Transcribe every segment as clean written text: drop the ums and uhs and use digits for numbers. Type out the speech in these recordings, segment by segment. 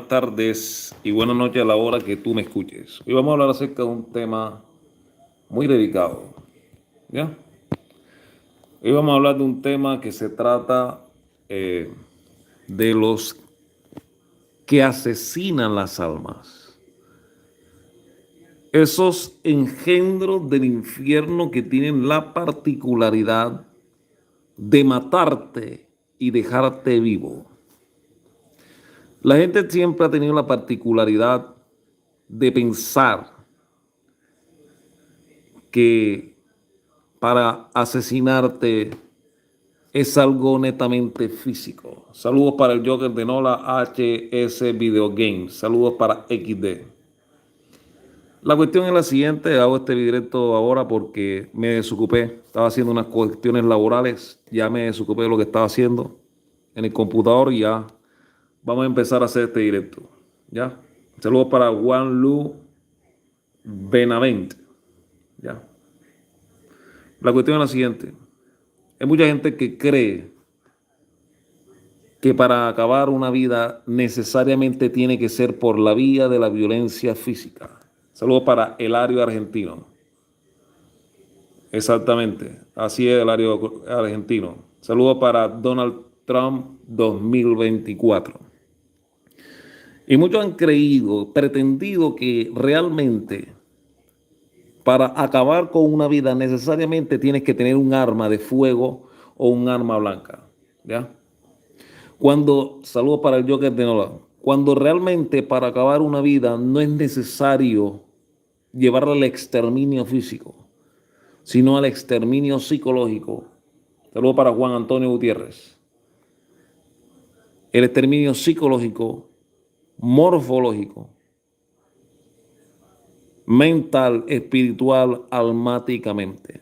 buenas tardes y buenas noches a la hora que tú me escuches. Hoy vamos a hablar acerca de un tema muy delicado, ¿ya? Hoy vamos a hablar de un tema que se trata eh, de los que asesinan las almas. Esos engendros del infierno que tienen la particularidad de matarte y dejarte vivo. La gente siempre ha tenido la particularidad de pensar que para asesinarte es algo netamente físico. Saludos para el Joker de Nola HS Video Games. Saludos para XD. La cuestión es la siguiente. Hago este directo ahora porque me desocupé. Estaba haciendo unas cuestiones laborales. Ya me desocupé de lo que estaba haciendo en el computador y ya vamos a empezar a hacer este directo. ¿Ya? Saludos para Juan Lu Benavent. ¿Ya? La cuestión es la siguiente. Hay mucha gente que cree que para acabar una vida necesariamente tiene que ser por la vía de la violencia física. Saludos para Elario Argentino. Exactamente, así es Elario Argentino. Saludos para Donald Trump 2024. Y muchos han creído, pretendido que realmente para acabar con una vida necesariamente tienes que tener un arma de fuego o un arma blanca. ¿Ya? Saludos para el Joker de Nolan, cuando realmente para acabar una vida no es necesario llevarla al exterminio físico, sino al exterminio psicológico. Saludos para Juan Antonio Gutiérrez. El exterminio psicológico, morfológico, mental, espiritual, almáticamente.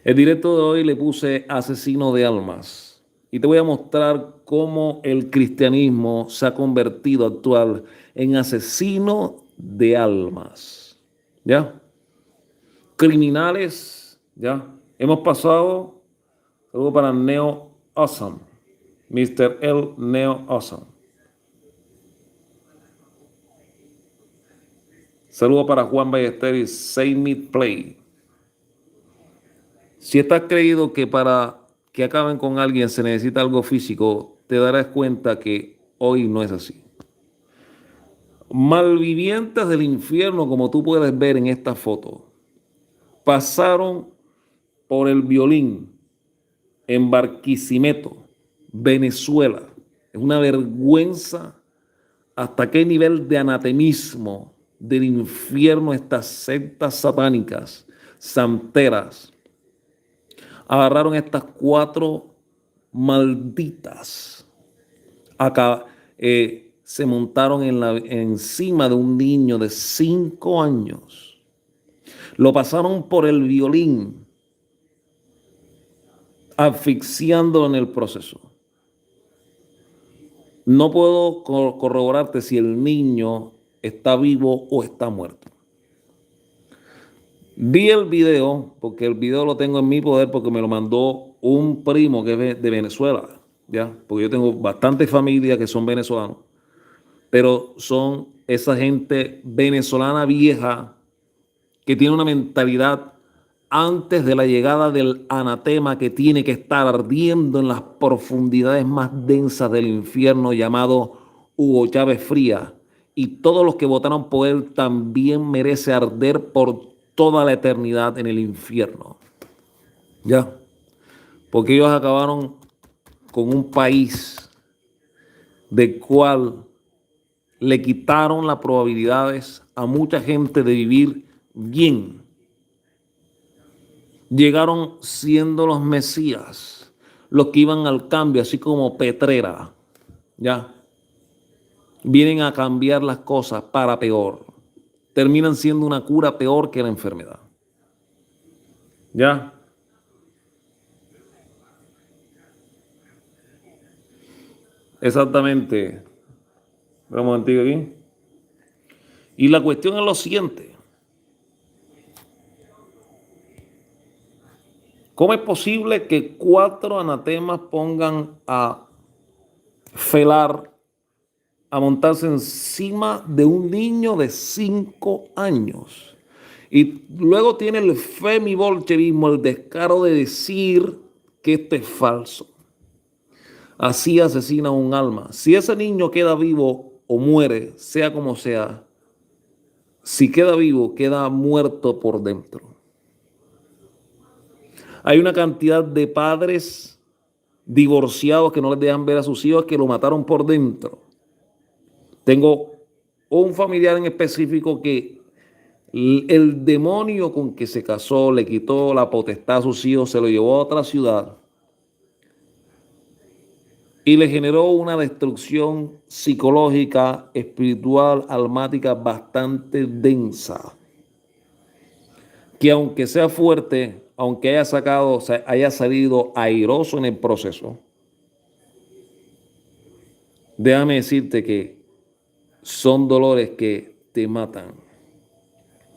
El directo de hoy le puse asesino de almas. Y te voy a mostrar cómo el cristianismo se ha convertido actual en asesino de almas. ¿Ya? Criminales, ¿ya? Hemos pasado, saludo para Neo Awesome, Mr. L. Neo Awesome. Saludo para Juan Ballesteros, Say Me Play. Si estás creído que para que acaben con alguien se necesita algo físico, te darás cuenta que hoy no es así. Malvivientes del infierno, como tú puedes ver en esta foto, pasaron por el Violín en Barquisimeto, Venezuela. Es una vergüenza hasta qué nivel de anatemismo del infierno estas sectas satánicas, santeras, agarraron estas 4 malditas. Acá se montaron encima de un niño de 5 años. Lo pasaron por el Violín, asfixiándolo en el proceso. No puedo corroborarte si el niño está vivo o está muerto. Vi el video, porque el video lo tengo en mi poder porque me lo mandó un primo que es de Venezuela, ¿ya? Porque yo tengo bastante familia que son venezolanos, pero son esa gente venezolana vieja que tiene una mentalidad antes de la llegada del anatema que tiene que estar ardiendo en las profundidades más densas del infierno llamado Hugo Chávez Frías. Y todos los que votaron por él también merece arder por toda la eternidad en el infierno. ¿Ya? Porque ellos acabaron con un país del cual le quitaron las probabilidades a mucha gente de vivir bien. Llegaron siendo los mesías, los que iban al cambio, así como Petrera, ¿ya? Vienen a cambiar las cosas para peor. Terminan siendo una cura peor que la enfermedad. ¿Ya? Exactamente. Vamos antiguo aquí. Y la cuestión es lo siguiente. ¿Cómo es posible que 4 anatemas pongan a felar a montarse encima de un niño de 5 años. Y luego tiene el femibolchevismo, el descaro de decir que esto es falso. Así asesina un alma. Si ese niño queda vivo o muere, sea como sea, si queda vivo, queda muerto por dentro. Hay una cantidad de padres divorciados que no les dejan ver a sus hijos que lo mataron por dentro. Tengo un familiar en específico que el demonio con que se casó le quitó la potestad a sus hijos, se lo llevó a otra ciudad y le generó una destrucción psicológica, espiritual, almática bastante densa. Que aunque sea fuerte, aunque haya salido airoso en el proceso, déjame decirte que son dolores que te matan.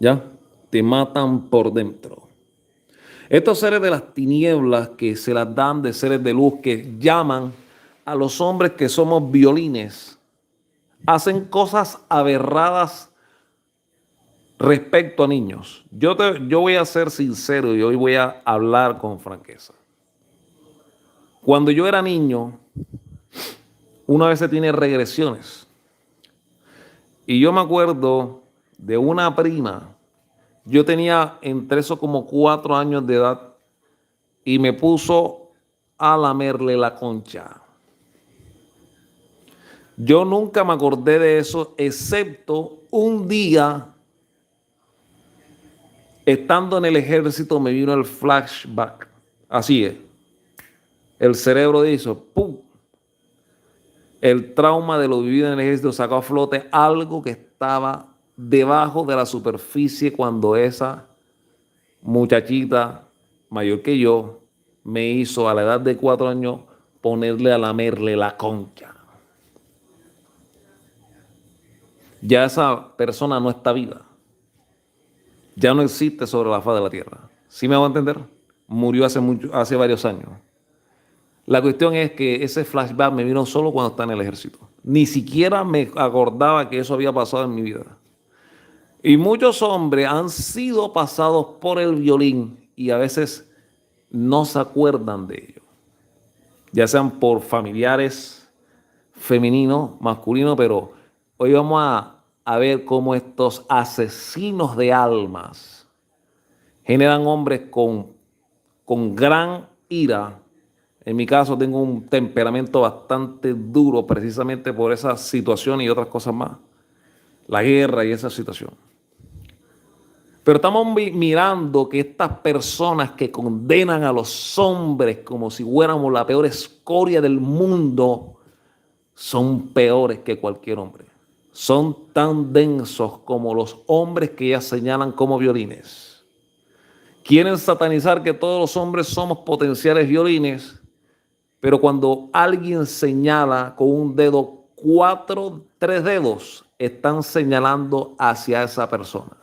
¿Ya? Te matan por dentro. Estos seres de las tinieblas que se las dan de seres de luz, que llaman a los hombres que somos violines, hacen cosas aberradas respecto a niños. Yo voy a ser sincero y hoy voy a hablar con franqueza. Cuando yo era niño, una vez se tiene regresiones. Y yo me acuerdo de una prima. Yo tenía entre eso como 4 años de edad y me puso a lamerle la concha. Yo nunca me acordé de eso, excepto un día, estando en el ejército, me vino el flashback. Así es. El cerebro hizo ¡pum! El trauma de lo vivido en el ejército sacó a flote algo que estaba debajo de la superficie cuando esa muchachita mayor que yo me hizo a la edad de 4 años ponerle a lamerle la concha. Ya esa persona no está viva. Ya no existe sobre la faz de la tierra. ¿Sí me hago entender? Murió hace varios años. La cuestión es que ese flashback me vino solo cuando estaba en el ejército. Ni siquiera me acordaba que eso había pasado en mi vida. Y muchos hombres han sido pasados por el violín y a veces no se acuerdan de ello. Ya sean por familiares femeninos, masculinos, pero hoy vamos a ver cómo estos asesinos de almas generan hombres con gran ira. En mi caso tengo un temperamento bastante duro precisamente por esa situación y otras cosas más. La guerra y esa situación. Pero estamos mirando que estas personas que condenan a los hombres como si fuéramos la peor escoria del mundo son peores que cualquier hombre. Son tan densos como los hombres que ellas señalan como violines. Quieren satanizar que todos los hombres somos potenciales violines, pero cuando alguien señala con un dedo, 3 dedos, están señalando hacia esa persona.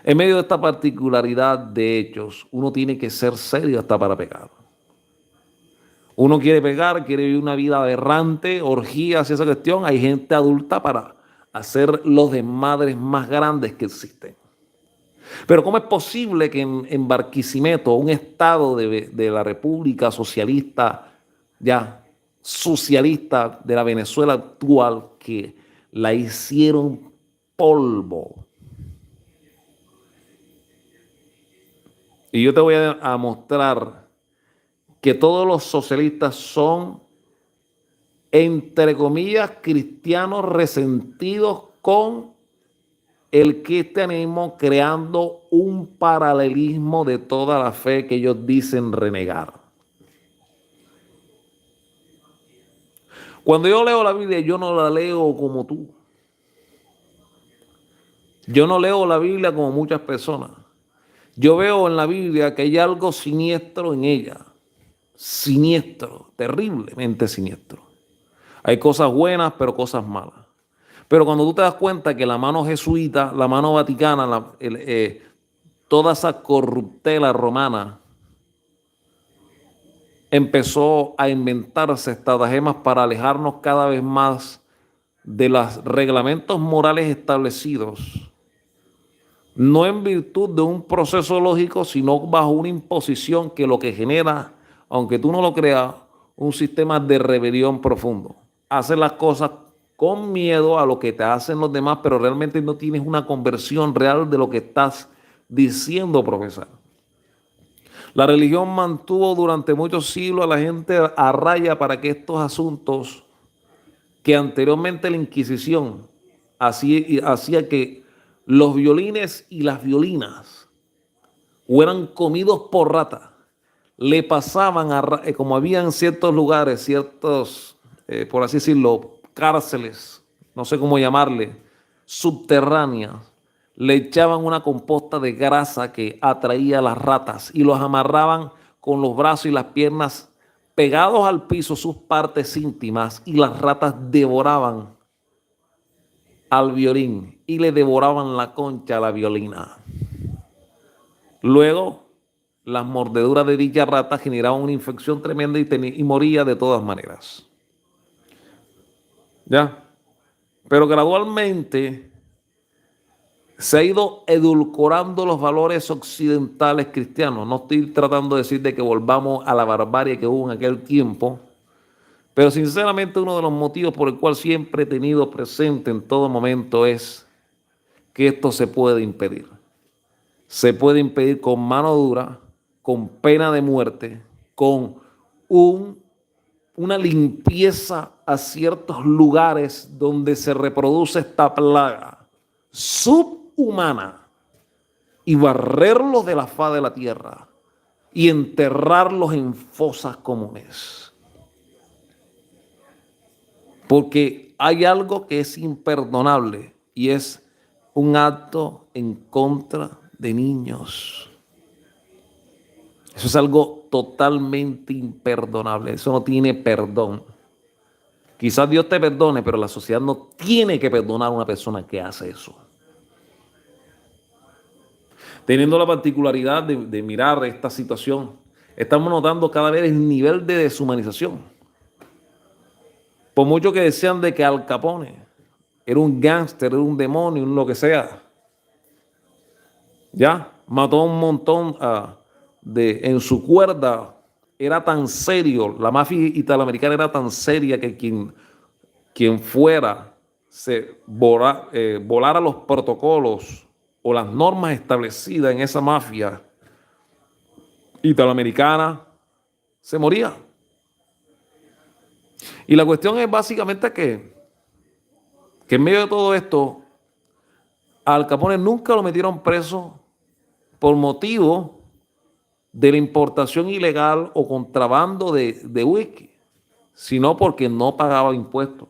En medio de esta particularidad de hechos, uno tiene que ser serio hasta para pecar. Uno quiere pecar, quiere vivir una vida aberrante, orgías y esa cuestión. Hay gente adulta para hacer los desmadres más grandes que existen. Pero ¿cómo es posible que en Barquisimeto, un estado de la República Socialista, ya socialista de la Venezuela actual, que la hicieron polvo? Y yo te voy a mostrar que todos los socialistas son, entre comillas, cristianos resentidos con el cristianismo, creando un paralelismo de toda la fe que ellos dicen renegar. Cuando yo leo la Biblia, yo no la leo como tú. Yo no leo la Biblia como muchas personas. Yo veo en la Biblia que hay algo siniestro en ella. Siniestro, terriblemente siniestro. Hay cosas buenas, pero cosas malas. Pero cuando tú te das cuenta que la mano jesuita, la mano vaticana, toda esa corruptela romana empezó a inventarse estratagemas para alejarnos cada vez más de los reglamentos morales establecidos, no en virtud de un proceso lógico, sino bajo una imposición que lo que genera, aunque tú no lo creas, un sistema de rebelión profundo. Haces las cosas con miedo a lo que te hacen los demás, pero realmente no tienes una conversión real de lo que estás diciendo profesar. La religión mantuvo durante muchos siglos a la gente a raya para que estos asuntos que anteriormente la Inquisición hacía que los violines y las violinas fueran comidos por ratas, le pasaban, como había en ciertos lugares, ciertos, por así decirlo, cárceles, no sé cómo llamarle, subterráneas, le echaban una composta de grasa que atraía a las ratas y los amarraban con los brazos y las piernas pegados al piso, sus partes íntimas, y las ratas devoraban al violín y le devoraban la concha a la violina. Luego, las mordeduras de dicha rata generaban una infección tremenda y moría de todas maneras. ¿Ya? Pero gradualmente se ha ido edulcorando los valores occidentales cristianos. No estoy tratando de decir de que volvamos a la barbarie que hubo en aquel tiempo, pero sinceramente uno de los motivos por el cual siempre he tenido presente en todo momento es que esto se puede impedir. Se puede impedir con mano dura, con pena de muerte, con una limpieza a ciertos lugares donde se reproduce esta plaga subhumana y barrerlos de la faz de la tierra y enterrarlos en fosas comunes. Porque hay algo que es imperdonable y es un acto en contra de niños. Eso es algo totalmente imperdonable. Eso no tiene perdón. Quizás Dios te perdone, pero la sociedad no tiene que perdonar a una persona que hace eso. Teniendo la particularidad de mirar esta situación, estamos notando cada vez el nivel de deshumanización. Por mucho que decían de que Al Capone era un gángster, era un demonio, un lo que sea, ya mató a un montón en su cuerda. Era tan serio, la mafia italoamericana era tan seria que quien fuera volara los protocolos o las normas establecidas en esa mafia italoamericana, se moría. Y la cuestión es básicamente que en medio de todo esto, a Al Capone nunca lo metieron preso por motivo de la importación ilegal o contrabando de whisky, sino porque no pagaba impuestos.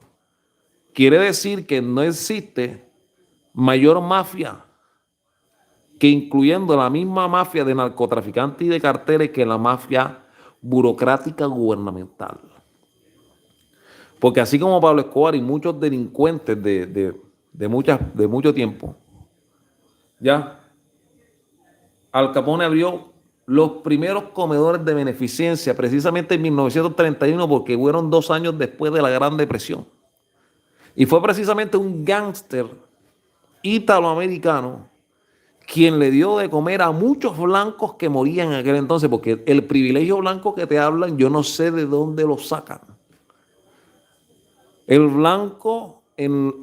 Quiere decir que no existe mayor mafia que, incluyendo la misma mafia de narcotraficantes y de carteles, que la mafia burocrática gubernamental. Porque así como Pablo Escobar y muchos delincuentes de mucho tiempo, ya Al Capone abrió los primeros comedores de beneficencia precisamente en 1931, porque fueron 2 años después de la Gran Depresión. Y fue precisamente un gángster italoamericano quien le dio de comer a muchos blancos que morían en aquel entonces, porque el privilegio blanco que te hablan, yo no sé de dónde lo sacan. El blanco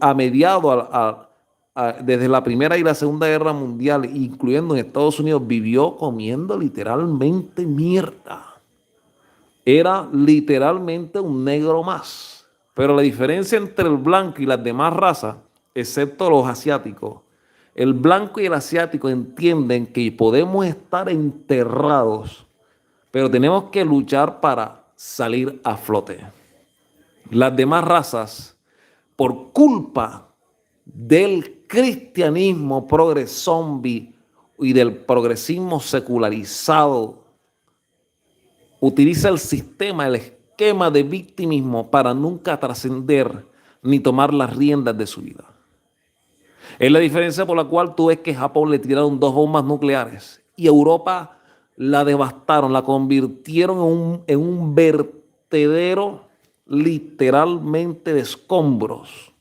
a mediados desde la Primera y la Segunda Guerra Mundial, incluyendo en Estados Unidos, vivió comiendo literalmente mierda. Era literalmente un negro más. Pero la diferencia entre el blanco y las demás razas, excepto los asiáticos, el blanco y el asiático entienden que podemos estar enterrados, pero tenemos que luchar para salir a flote. Las demás razas, por culpa del cristianismo zombie y del progresismo secularizado, utiliza el sistema, el esquema de victimismo para nunca trascender ni tomar las riendas de su vida. Es la diferencia por la cual tú ves que Japón le tiraron 2 bombas nucleares y Europa la devastaron, la convirtieron en un vertedero literalmente de escombros.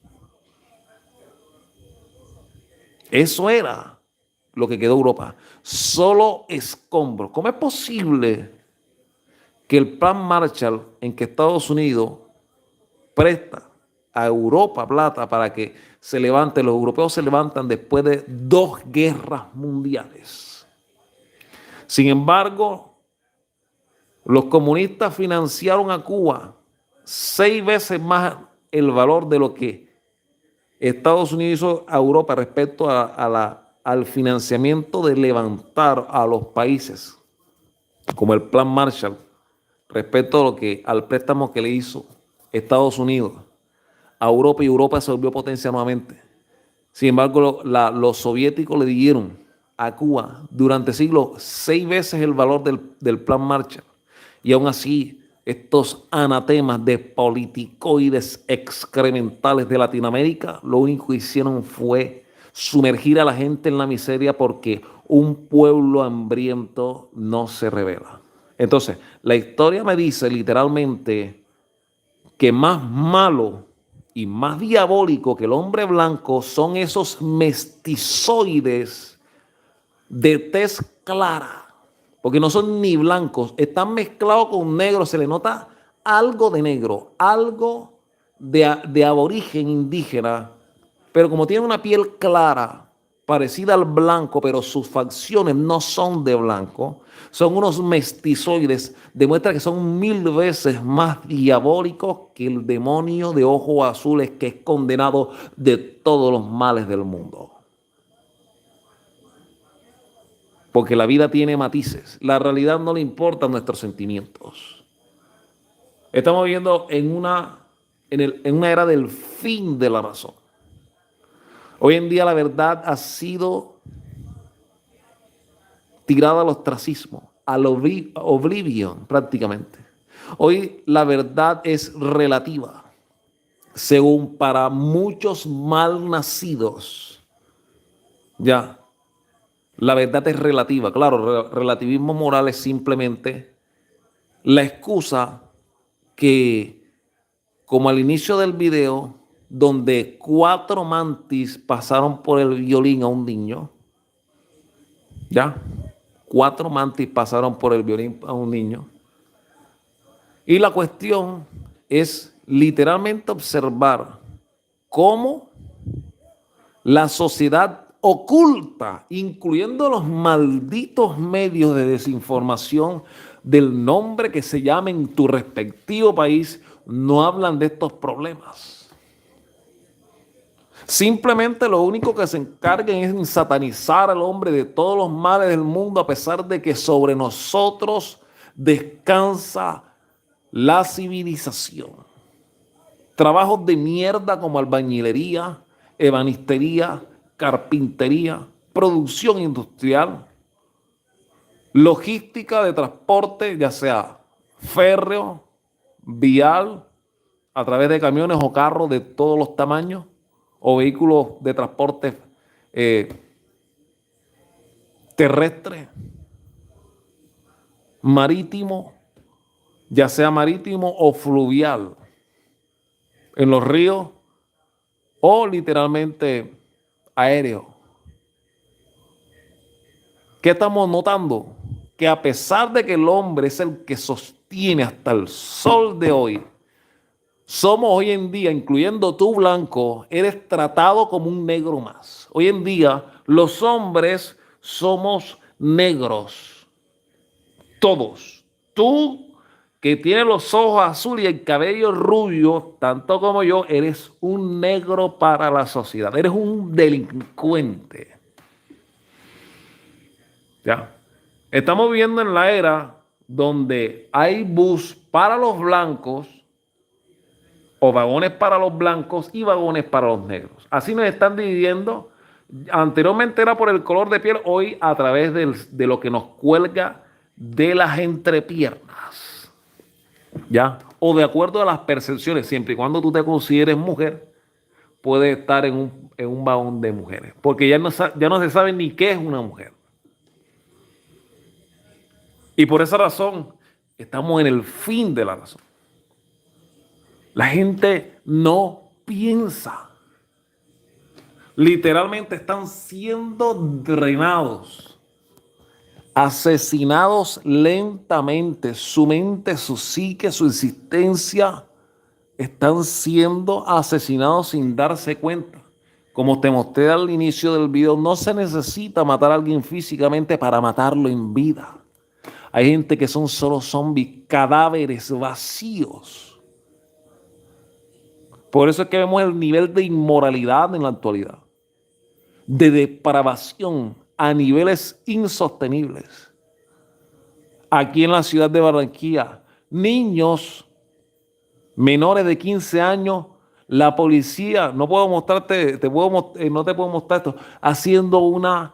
Eso era lo que quedó Europa. Solo escombros. ¿Cómo es posible que el plan Marshall, en que Estados Unidos presta a Europa plata para que se levante, los europeos se levantan después de 2 guerras mundiales? Sin embargo, los comunistas financiaron a Cuba 6 veces más el valor de lo que Estados Unidos hizo a Europa respecto al financiamiento de levantar a los países, como el Plan Marshall, respecto a al préstamo que le hizo Estados Unidos a Europa, y Europa se volvió potencia nuevamente. Sin embargo, los soviéticos le dieron a Cuba durante siglos 6 veces el valor del Plan Marshall. Y aún así, estos anatemas de politicoides excrementales de Latinoamérica, lo único que hicieron fue sumergir a la gente en la miseria, porque un pueblo hambriento no se revela. Entonces, la historia me dice literalmente que más malo y más diabólico que el hombre blanco son esos mestizoides de tez clara, porque no son ni blancos, están mezclados con negros, se le nota algo de negro, algo de aborigen indígena, pero como tiene una piel clara, parecida al blanco, pero sus facciones no son de blanco, son unos mestizoides, demuestra que son 1000 veces más diabólicos que el demonio de ojos azules, que es condenado de todos los males del mundo. Porque la vida tiene matices. La realidad no le importan nuestros sentimientos. Estamos viviendo en una era del fin de la razón. Hoy en día la verdad ha sido tirada al ostracismo, al oblivion prácticamente. Hoy la verdad es relativa, según para muchos mal nacidos. Ya, la verdad es relativa. Claro, relativismo moral es simplemente la excusa que, como al inicio del video, donde 4 mantis pasaron por el violín a un niño, ¿ya? 4 mantis pasaron por el violín a un niño. Y la cuestión es literalmente observar cómo la sociedad oculta, incluyendo los malditos medios de desinformación del nombre que se llame en tu respectivo país, no hablan de estos problemas. Simplemente lo único que se encargan es en satanizar al hombre de todos los males del mundo, a pesar de que sobre nosotros descansa la civilización. Trabajos de mierda como albañilería, ebanistería, carpintería, producción industrial, logística de transporte, ya sea férreo, vial, a través de camiones o carros de todos los tamaños, o vehículos de transporte terrestre, marítimo, ya sea marítimo o fluvial, en los ríos, o literalmente aéreo. ¿Qué estamos notando? Que a pesar de que el hombre es el que sostiene hasta el sol de hoy, somos hoy en día, incluyendo tú blanco, eres tratado como un negro más. Hoy en día los hombres somos negros. Todos. Tú que tienes los ojos azules y el cabello rubio, tanto como yo, eres un negro para la sociedad. Eres un delincuente. ¿Ya? Estamos viviendo en la era donde hay bus para los blancos, o vagones para los blancos y vagones para los negros. Así nos están dividiendo. Anteriormente era por el color de piel, hoy a través de lo que nos cuelga de las entrepiernas. ¿Ya? O de acuerdo a las percepciones, siempre y cuando tú te consideres mujer, puedes estar en un vagón de mujeres. Porque ya no se sabe ni qué es una mujer. Y por esa razón, estamos en el fin de la razón. La gente no piensa. Literalmente están siendo drenados, asesinados lentamente. Su mente, su psique, su existencia están siendo asesinados sin darse cuenta. Como te mostré al inicio del video, no se necesita matar a alguien físicamente para matarlo en vida. Hay gente que son solo zombies, cadáveres vacíos. Por eso es que vemos el nivel de inmoralidad en la actualidad, de depravación a niveles insostenibles. Aquí en la ciudad de Barranquilla, niños menores de 15 años, la policía, no puedo mostrarte, no te puedo mostrar esto, haciendo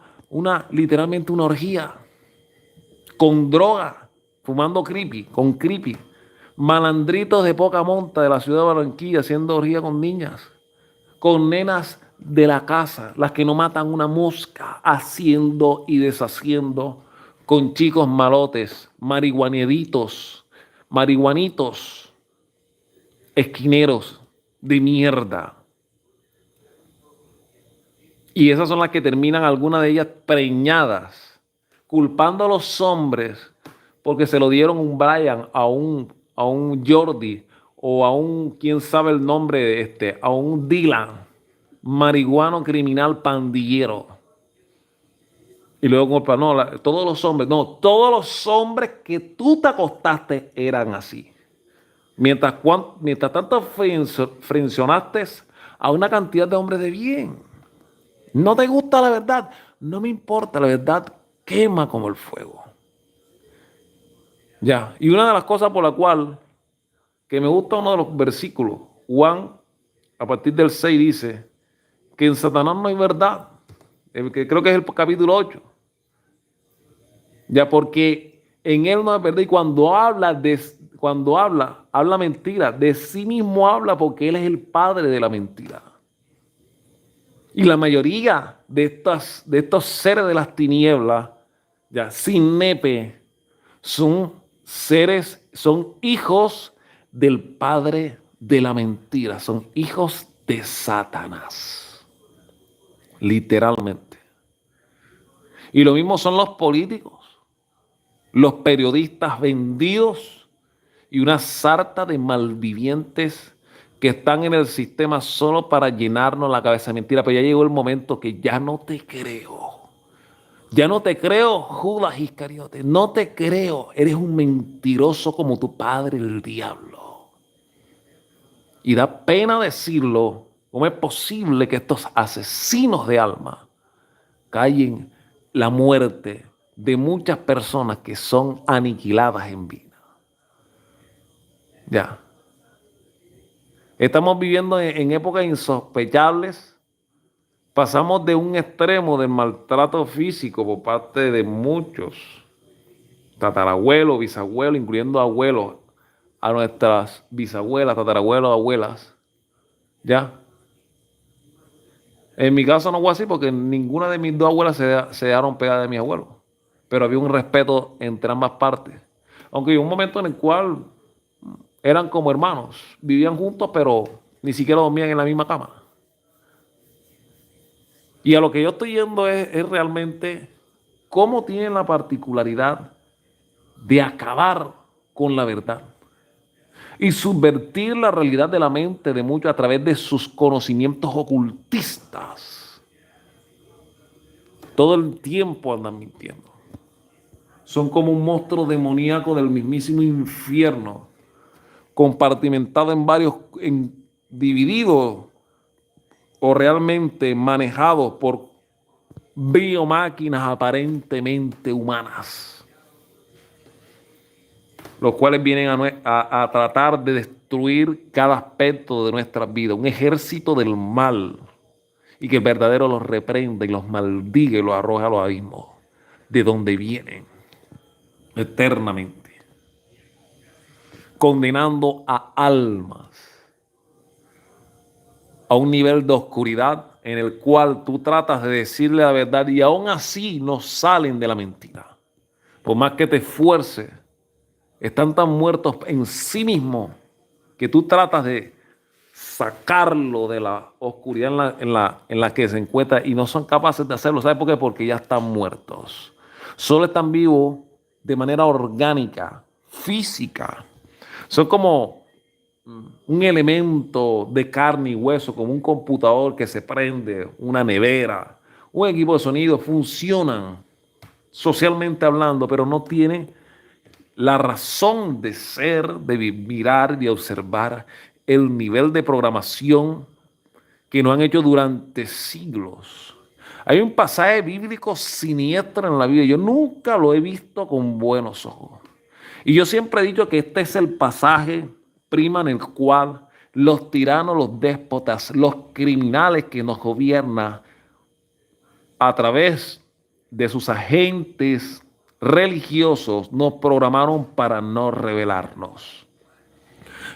literalmente una orgía con droga, fumando con creepy. Malandritos de poca monta de la ciudad de Barranquilla haciendo orgía con niñas, con nenas de la casa, las que no matan una mosca, haciendo y deshaciendo, con chicos malotes, marihuanitos, esquineros de mierda. Y esas son las que terminan, algunas de ellas preñadas, culpando a los hombres porque se lo dieron un Brian a un Jordi o a un, quién sabe el nombre de a un Dylan, marihuano criminal pandillero. Y luego culpa, no, todos los hombres que tú te acostaste eran así. Mientras tanto frencionaste a una cantidad de hombres de bien. ¿No te gusta la verdad? No me importa, la verdad quema como el fuego. Ya, y una de las cosas por la cual que me gusta uno de los versículos, Juan, a partir del 6 dice que en Satanás no hay verdad, que creo que es el capítulo 8. Ya, porque en él no hay verdad y cuando habla mentira, de sí mismo habla porque él es el padre de la mentira. Y la mayoría de estos seres de las tinieblas, ya sin nepe, son hijos del padre de la mentira, son hijos de Satanás, literalmente. Y lo mismo son los políticos, los periodistas vendidos y una sarta de malvivientes que están en el sistema solo para llenarnos la cabeza de mentira. Pero ya llegó el momento que ya no te creo. Ya no te creo, Judas Iscariote. No te creo. Eres un mentiroso como tu padre, el diablo. Y da pena decirlo. ¿Cómo es posible que estos asesinos de alma callen la muerte de muchas personas que son aniquiladas en vida? Ya. Estamos viviendo en épocas insospechables. Pasamos de un extremo del maltrato físico por parte de muchos tatarabuelos, bisabuelos, incluyendo abuelos, a nuestras bisabuelas, tatarabuelos, abuelas. ¿Ya? En mi caso no fue así porque ninguna de mis dos abuelas se dejaron pegadas de mi abuelo. Pero había un respeto entre ambas partes. Aunque hubo un momento en el cual eran como hermanos, vivían juntos, pero ni siquiera dormían en la misma cama. Y a lo que yo estoy yendo es realmente cómo tienen la particularidad de acabar con la verdad y subvertir la realidad de la mente de muchos a través de sus conocimientos ocultistas. Todo el tiempo andan mintiendo. Son como un monstruo demoníaco del mismísimo infierno, compartimentado en varios, dividido o realmente manejados por biomáquinas aparentemente humanas, los cuales vienen a tratar de destruir cada aspecto de nuestra vida, un ejército del mal, y que el verdadero los reprenda y los maldiga y los arroja a los abismos, de donde vienen eternamente, condenando a almas a un nivel de oscuridad en el cual tú tratas de decirle la verdad y aún así no salen de la mentira. Por más que te esfuerces, están tan muertos en sí mismos que tú tratas de sacarlo de la oscuridad en la que se encuentra y no son capaces de hacerlo. ¿Sabe por qué? Porque ya están muertos. Solo están vivos de manera orgánica, física. Son como un elemento de carne y hueso, como un computador que se prende, una nevera, un equipo de sonido, funcionan socialmente hablando, pero no tienen la razón de ser, de mirar, de observar el nivel de programación que nos han hecho durante siglos. Hay un pasaje bíblico siniestro en la Biblia. Yo nunca lo he visto con buenos ojos. Y yo siempre he dicho que este es el pasaje prima en el cual los tiranos, los déspotas, los criminales que nos gobiernan a través de sus agentes religiosos nos programaron para no rebelarnos.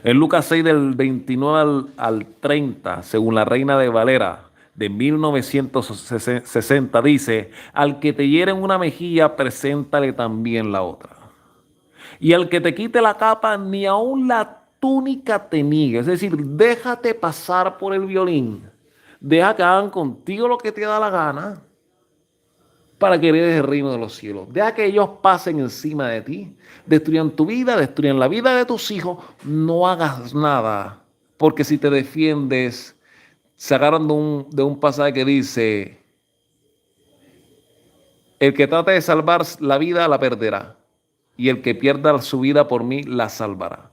En Lucas 6 del 29 al 30, según la Reina de Valera de 1960, dice: al que te hiere en una mejilla, preséntale también la otra. Y al que te quite la capa, ni aun la túnica te niegue. Es decir, déjate pasar por el violín. Deja que hagan contigo lo que te da la gana para que heredes el reino de los cielos. Deja que ellos pasen encima de ti, destruyan tu vida, destruyan la vida de tus hijos. No hagas nada, porque si te defiendes, se agarran de un pasaje que dice: el que trate de salvar la vida la perderá, y el que pierda su vida por mí la salvará.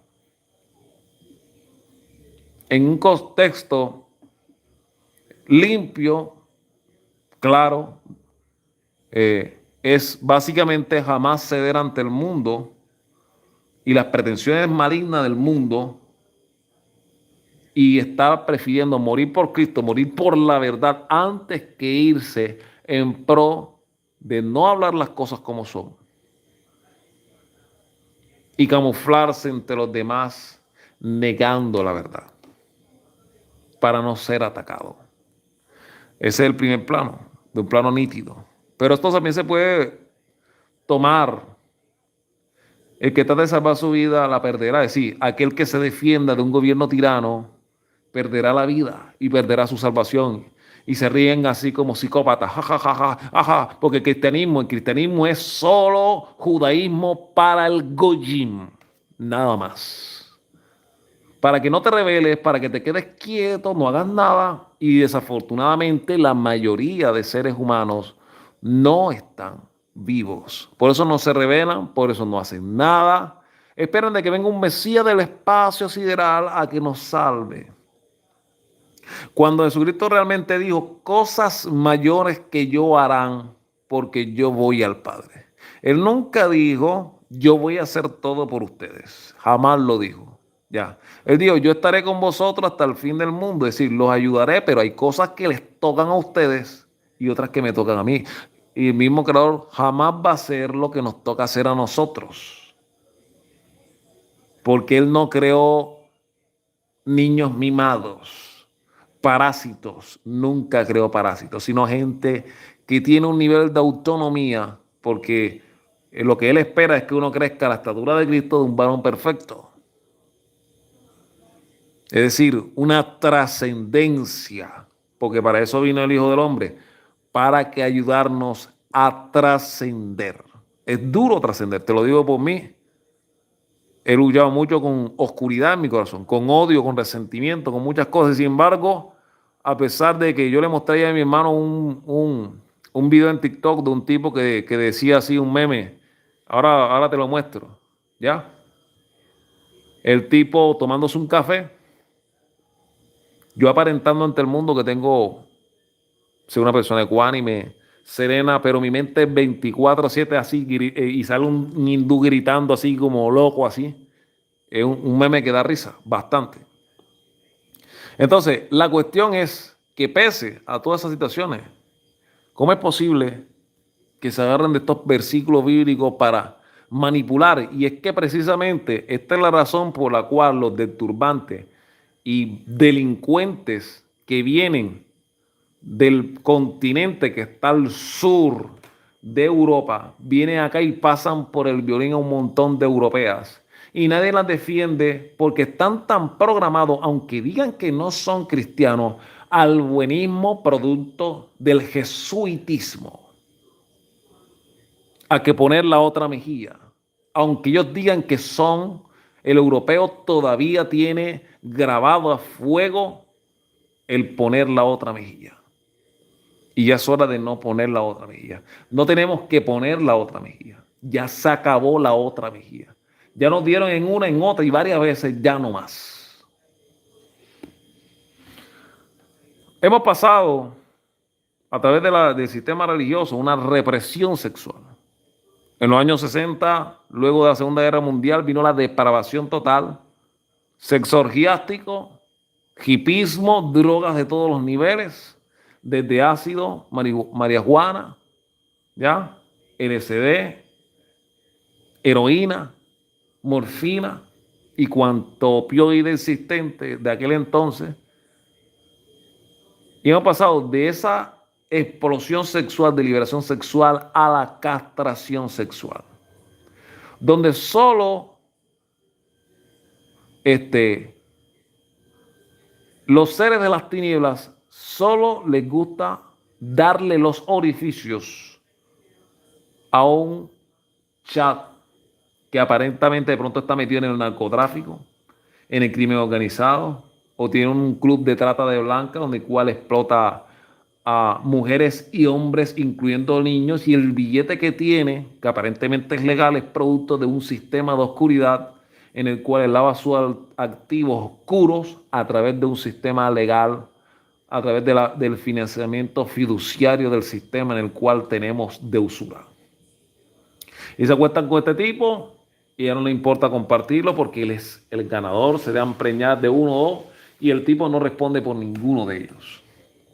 En un contexto limpio, claro, es básicamente jamás ceder ante el mundo y las pretensiones malignas del mundo, y estar prefiriendo morir por Cristo, morir por la verdad, antes que irse en pro de no hablar las cosas como son y camuflarse entre los demás negando la verdad para no ser atacado. Ese es el primer plano, de un plano nítido. Pero esto también se puede tomar. El que trata de salvar su vida la perderá. Es decir, aquel que se defienda de un gobierno tirano perderá la vida y perderá su salvación. Y se ríen así como psicópatas. Ja, ja, ja, ja, ja, ja, porque el cristianismo es solo judaísmo para el goyim. Nada más. Para que no te rebeles, para que te quedes quieto, no hagas nada. Y desafortunadamente la mayoría de seres humanos no están vivos. Por eso no se rebelan, por eso no hacen nada. Esperan de que venga un Mesías del espacio sideral a que nos salve. Cuando Jesucristo realmente dijo: cosas mayores que yo harán, porque yo voy al Padre. Él nunca dijo: yo voy a hacer todo por ustedes. Jamás lo dijo. Ya. Él dijo: yo estaré con vosotros hasta el fin del mundo. Es decir, los ayudaré, pero hay cosas que les tocan a ustedes y otras que me tocan a mí. Y el mismo Creador jamás va a hacer lo que nos toca hacer a nosotros. Porque Él no creó niños mimados, parásitos. Nunca creó parásitos, sino gente que tiene un nivel de autonomía, porque lo que Él espera es que uno crezca a la estatura de Cristo, de un varón perfecto. Es decir, una trascendencia, porque para eso vino el Hijo del Hombre, para que ayudarnos a trascender. Es duro trascender, te lo digo por mí. He luchado mucho con oscuridad en mi corazón, con odio, con resentimiento, con muchas cosas. Sin embargo, a pesar de que yo le mostré a mi hermano un video en TikTok de un tipo que decía así, un meme, ahora te lo muestro, ¿ya? El tipo tomándose un café, yo aparentando ante el mundo que soy una persona ecuánime, serena, pero mi mente es 24/7 así, y sale un hindú gritando así como loco así. Es un meme que da risa, bastante. Entonces, la cuestión es que pese a todas esas situaciones, ¿cómo es posible que se agarren de estos versículos bíblicos para manipular? Y es que precisamente esta es la razón por la cual los turbantes y delincuentes que vienen del continente que está al sur de Europa, vienen acá y pasan por el violín a un montón de europeas y nadie las defiende porque están tan programados, aunque digan que no son cristianos, al buenismo producto del jesuitismo, a que poner la otra mejilla. Aunque ellos digan que son, el europeo todavía tiene grabado a fuego el poner la otra mejilla. Y ya es hora de no poner la otra mejilla. No tenemos que poner la otra mejilla. Ya se acabó la otra mejilla. Ya nos dieron en una, en otra y varias veces, ya no más. Hemos pasado a través del sistema religioso una represión sexual. En los años 60, luego de la Segunda Guerra Mundial, vino la depravación total, sexo orgiástico, hipismo, drogas de todos los niveles, desde ácido, marihuana, ¿ya? LSD, heroína, morfina y cuanto opioide existente de aquel entonces. Y hemos pasado de esa explosión sexual, de liberación sexual, a la castración sexual, donde solo los seres de las tinieblas solo les gusta darle los orificios a un chat que aparentemente de pronto está metido en el narcotráfico, en el crimen organizado, o tiene un club de trata de blancas donde el cual explota a mujeres y hombres, incluyendo niños, y el billete que tiene, que aparentemente es legal, es producto de un sistema de oscuridad en el cual él lava sus activos oscuros a través de un sistema legal, a través del financiamiento fiduciario del sistema en el cual tenemos de usura. Y se acuestan con este tipo y ya no le importa compartirlo porque él es el ganador, se dan preñar de uno o dos y el tipo no responde por ninguno de ellos.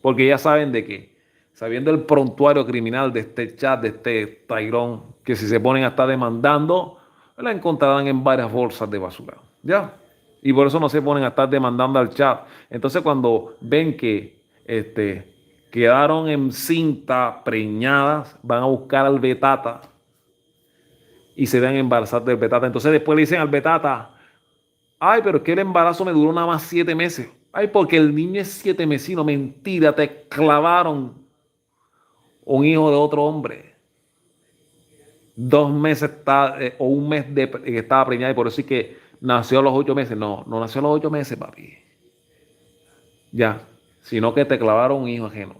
Porque ya saben de qué, sabiendo el prontuario criminal de este chat, de este Tyrone, que si se ponen a estar demandando, la encontrarán en varias bolsas de basura. ¿Ya? Y por eso no se ponen a estar demandando al chat. Entonces cuando ven que quedaron en cinta, preñadas, van a buscar al Betata y se dan embarazadas del Betata. Entonces después le dicen al Betata, ay, pero es que el embarazo me duró nada más 7 meses. Ay, porque el niño es 7 mesino. Mentira, te clavaron un hijo de otro hombre. 2 meses o un mes que estaba preñada y por eso es que nació a los 8 meses. No, no nació a los 8 meses, papi. Ya, sino que te clavaron un hijo ajeno.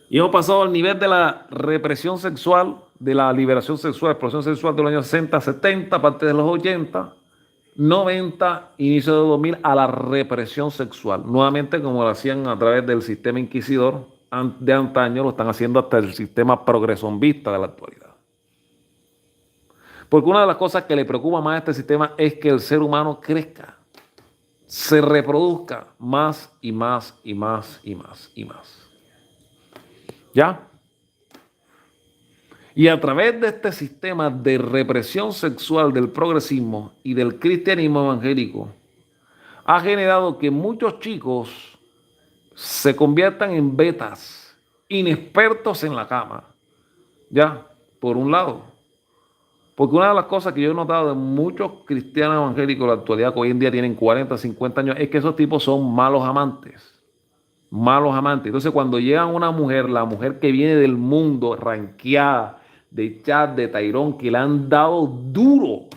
Y hemos pasado al nivel de la represión sexual, de la liberación sexual, explosión sexual de los años 60, 70, parte de los 80, 90, inicio de 2000, a la represión sexual. Nuevamente, como lo hacían a través del sistema inquisidor de antaño, lo están haciendo hasta el sistema progresombista de la actualidad. Porque una de las cosas que le preocupa más a este sistema es que el ser humano crezca, se reproduzca más y más y más y más y más. ¿Ya? Y a través de este sistema de represión sexual del progresismo y del cristianismo evangélico, ha generado que muchos chicos se conviertan en betas, inexpertos en la cama. Ya, por un lado. Porque una de las cosas que yo he notado de muchos cristianos evangélicos en la actualidad, que hoy en día tienen 40, 50 años, es que esos tipos son malos amantes. Malos amantes. Entonces, cuando llega una mujer, la mujer que viene del mundo, ranqueada, de chat, de Tyrone, que le han dado duro,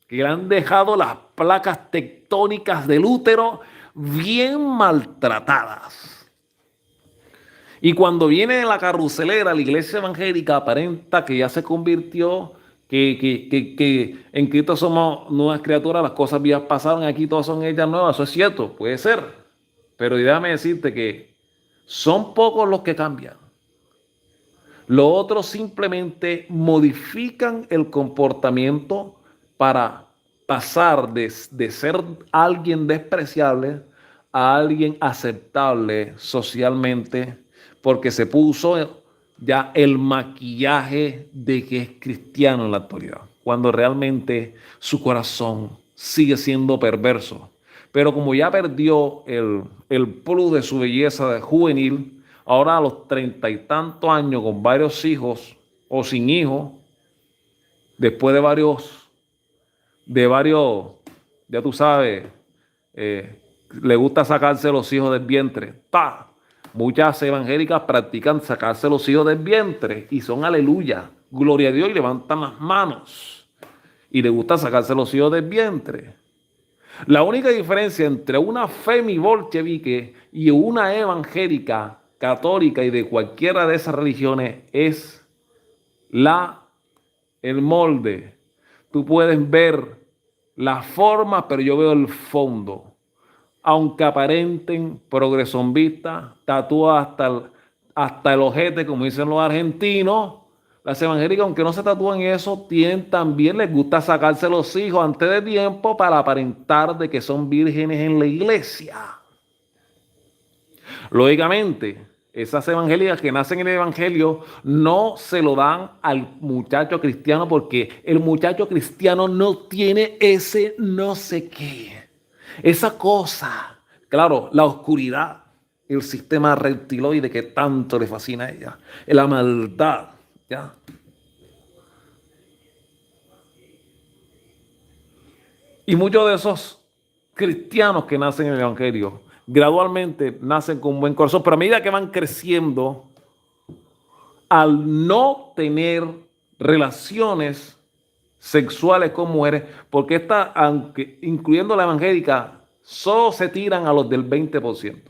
que le han dejado las placas tectónicas del útero bien maltratadas. Y cuando viene la carruselera, la iglesia evangélica aparenta que ya se convirtió, que en Cristo somos nuevas criaturas, las cosas viejas pasaron, aquí todas son ellas nuevas. Eso es cierto, puede ser. Pero déjame decirte que son pocos los que cambian. Los otros simplemente modifican el comportamiento para pasar de ser alguien despreciable a alguien aceptable socialmente, porque se puso ya el maquillaje de que es cristiano en la actualidad, cuando realmente su corazón sigue siendo perverso. Pero como ya perdió el plus de su belleza juvenil, ahora a los 30 y tantos años, con varios hijos o sin hijos, después de varios de varios, ya tú sabes, le gusta sacarse los hijos del vientre. ¡Pa! Muchas evangélicas practican sacarse los hijos del vientre y son aleluya, gloria a Dios, y levantan las manos. Y le gusta sacarse los hijos del vientre. La única diferencia entre una femi-bolchevique y una evangélica, católica y de cualquiera de esas religiones es el molde. Tú puedes ver la forma, pero yo veo el fondo. Aunque aparenten progresombistas, tatúas hasta el ojete, como dicen los argentinos, las evangélicas, aunque no se tatúan eso, también les gusta sacarse los hijos antes de tiempo para aparentar de que son vírgenes en la iglesia. Lógicamente, esas evangélicas que nacen en el evangelio no se lo dan al muchacho cristiano porque el muchacho cristiano no tiene ese no sé qué, esa cosa. Claro, la oscuridad, el sistema reptiloide que tanto le fascina a ella, la maldad, ¿ya? Y muchos de esos cristianos que nacen en el evangelio gradualmente nacen con un buen corazón, pero a medida que van creciendo, al no tener relaciones sexuales con mujeres, porque esta, aunque incluyendo la evangélica, solo se tiran a los del 20%.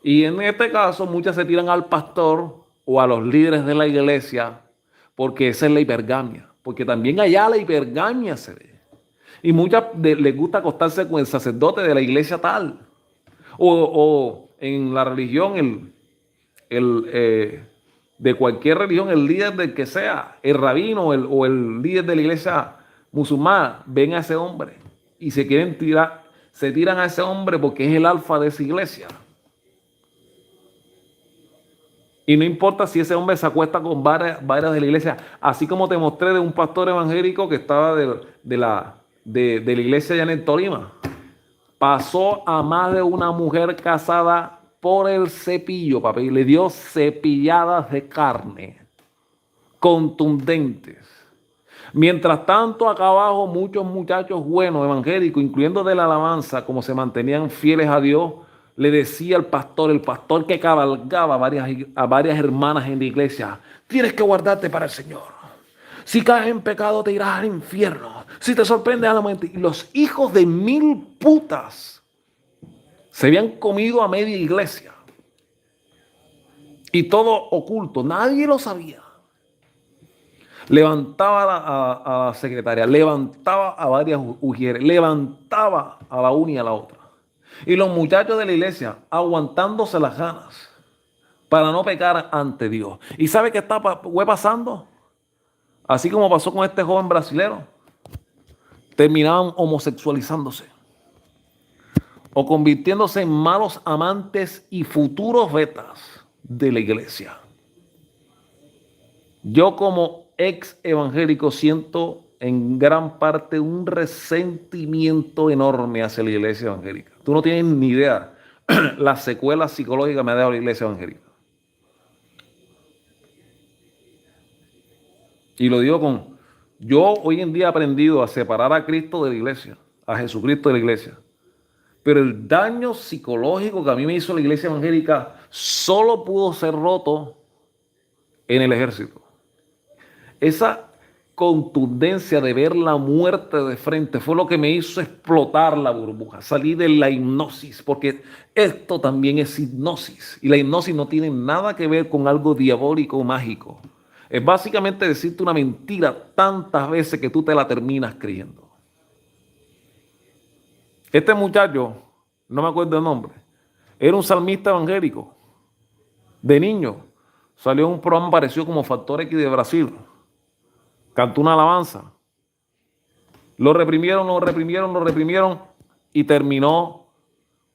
Y en este caso, muchas se tiran al pastor o a los líderes de la iglesia, porque esa es la hipergamia, porque también allá la hipergamia se ve. Y muchas les gusta acostarse con el sacerdote de la iglesia tal. O en la religión, de cualquier religión, el líder del que sea, el rabino o el líder de la iglesia musulmana, ven a ese hombre y se tiran a ese hombre porque es el alfa de esa iglesia. Y no importa si ese hombre se acuesta con varias de la iglesia, así como te mostré de un pastor evangélico que estaba de la iglesia allá en Tolima. Pasó a más de una mujer casada por el cepillo, papi, y le dio cepilladas de carne contundentes. Mientras tanto, acá abajo, muchos muchachos buenos, evangélicos, incluyendo de la alabanza, como se mantenían fieles a Dios, le decía el pastor que cabalgaba a varias hermanas en la iglesia: tienes que guardarte para el Señor. Si caes en pecado, te irás al infierno. Si te sorprende a la mente. Y los hijos de mil putas se habían comido a media iglesia. Y todo oculto. Nadie lo sabía. Levantaba a la secretaria, levantaba a varias ujieres, levantaba a la una y a la otra. Y los muchachos de la iglesia aguantándose las ganas para no pecar ante Dios. ¿Y sabe qué fue pasando? Así como pasó con este joven brasilero, terminaban homosexualizándose o convirtiéndose en malos amantes y futuros betas de la iglesia. Yo como ex evangélico siento en gran parte un resentimiento enorme hacia la iglesia evangélica. Tú no tienes ni idea las secuelas psicológicas que me ha dado la iglesia evangélica. Y lo digo yo hoy en día he aprendido a separar a Cristo de la iglesia, a Jesucristo de la iglesia. Pero el daño psicológico que a mí me hizo la iglesia evangélica solo pudo ser roto en el ejército. Esa contundencia de ver la muerte de frente fue lo que me hizo explotar la burbuja, salir de la hipnosis, porque esto también es hipnosis. Y la hipnosis no tiene nada que ver con algo diabólico o mágico. Es básicamente decirte una mentira tantas veces que tú te la terminas creyendo. Este muchacho, no me acuerdo el nombre, era un salmista evangélico. De niño, salió en un programa parecido como Factor X de Brasil. Cantó una alabanza. Lo reprimieron y terminó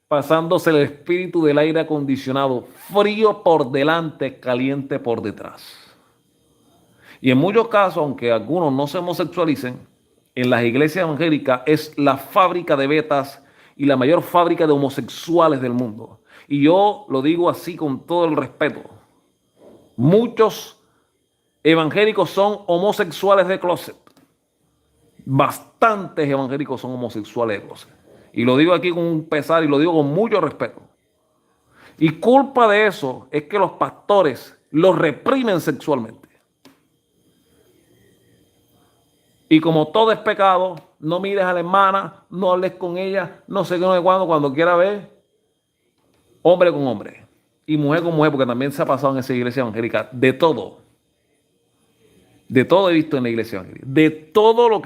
pasándose el espíritu del aire acondicionado, frío por delante, caliente por detrás. Y en muchos casos, aunque algunos no se homosexualicen, en las iglesias evangélicas es la fábrica de betas y la mayor fábrica de homosexuales del mundo. Y yo lo digo así con todo el respeto. Muchos evangélicos son homosexuales de closet. Bastantes evangélicos son homosexuales. Y lo digo aquí con un pesar y lo digo con mucho respeto. Y culpa de eso es que los pastores los reprimen sexualmente. Y como todo es pecado, no mires a la hermana, no hables con ella, no sé qué, no sé cuándo, cuando quiera ver, hombre con hombre y mujer con mujer, porque también se ha pasado en esa iglesia evangélica, de todo. De todo he visto en la iglesia evangélica. De todo lo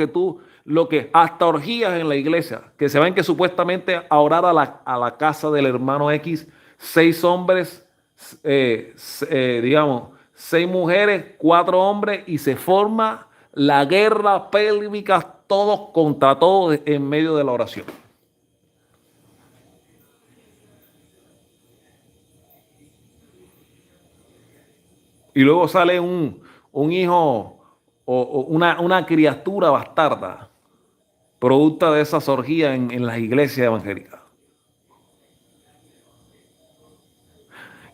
que hasta orgías en la iglesia, que se ven que supuestamente a orar a la casa del hermano X, 6 hombres, digamos, 6 mujeres, 4 hombres, y se forma la guerra pélvica, todos contra todos en medio de la oración. Y luego sale un hijo o una criatura bastarda, producto de esas orgías en las iglesias evangélicas.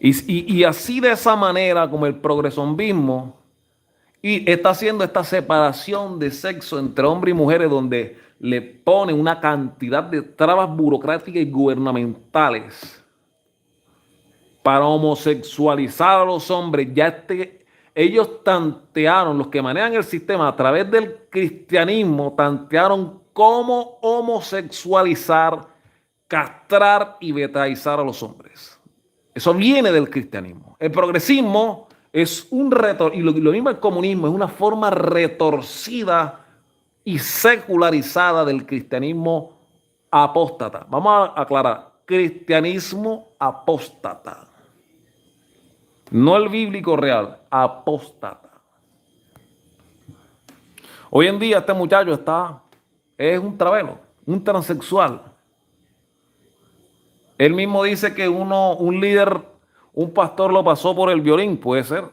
Y así de esa manera, como el progresombismo y está haciendo esta separación de sexo entre hombres y mujeres, donde le ponen una cantidad de trabas burocráticas y gubernamentales para homosexualizar a los hombres. Ellos tantearon, los que manejan el sistema a través del cristianismo, tantearon cómo homosexualizar, castrar y betaizar a los hombres. Eso viene del cristianismo. El progresismo es un y lo mismo el comunismo, es una forma retorcida y secularizada del cristianismo apóstata. Vamos a aclarar, cristianismo apóstata. No el bíblico real, apóstata. Hoy en día este muchacho es un travelo, un transexual. Él mismo dice que un líder, un pastor lo pasó por el violín, puede ser.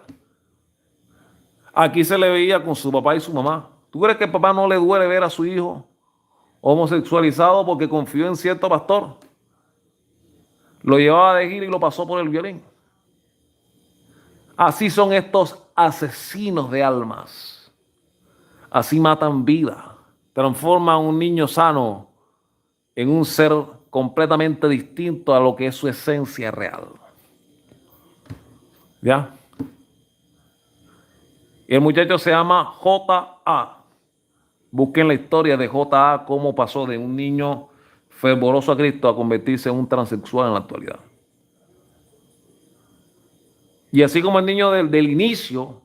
Aquí se le veía con su papá y su mamá. ¿Tú crees que el papá no le duele ver a su hijo homosexualizado porque confió en cierto pastor? Lo llevaba de gira y lo pasó por el violín. Así son estos asesinos de almas. Así matan vida. Transforman a un niño sano en un ser completamente distinto a lo que es su esencia real. ¿Ya? Y el muchacho se llama J.A. Busquen la historia de J.A. cómo pasó de un niño fervoroso a Cristo a convertirse en un transexual en la actualidad. Y así como el niño del inicio,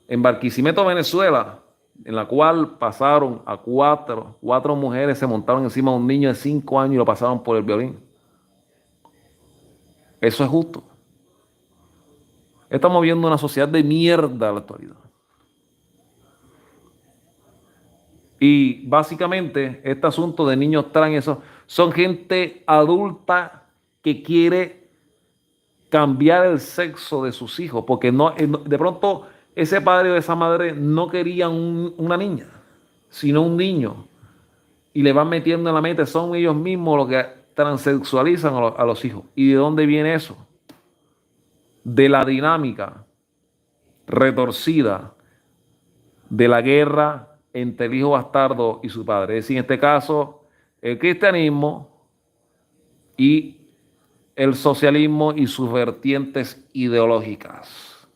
en Barquisimeto, Venezuela, en la cual pasaron a cuatro mujeres, se montaron encima de un niño de 5 años y lo pasaron por el violín. Eso es justo. Estamos viendo una sociedad de mierda en la actualidad. Y básicamente este asunto de niños trans, eso, son gente adulta que quiere cambiar el sexo de sus hijos, porque de pronto ese padre o esa madre no querían una niña, sino un niño. Y le van metiendo en la mente, son ellos mismos los que transexualizan a los hijos. ¿Y de dónde viene eso? De la dinámica retorcida de la guerra entre el hijo bastardo y su padre. Es decir, en este caso, el cristianismo y el socialismo y sus vertientes ideológicas.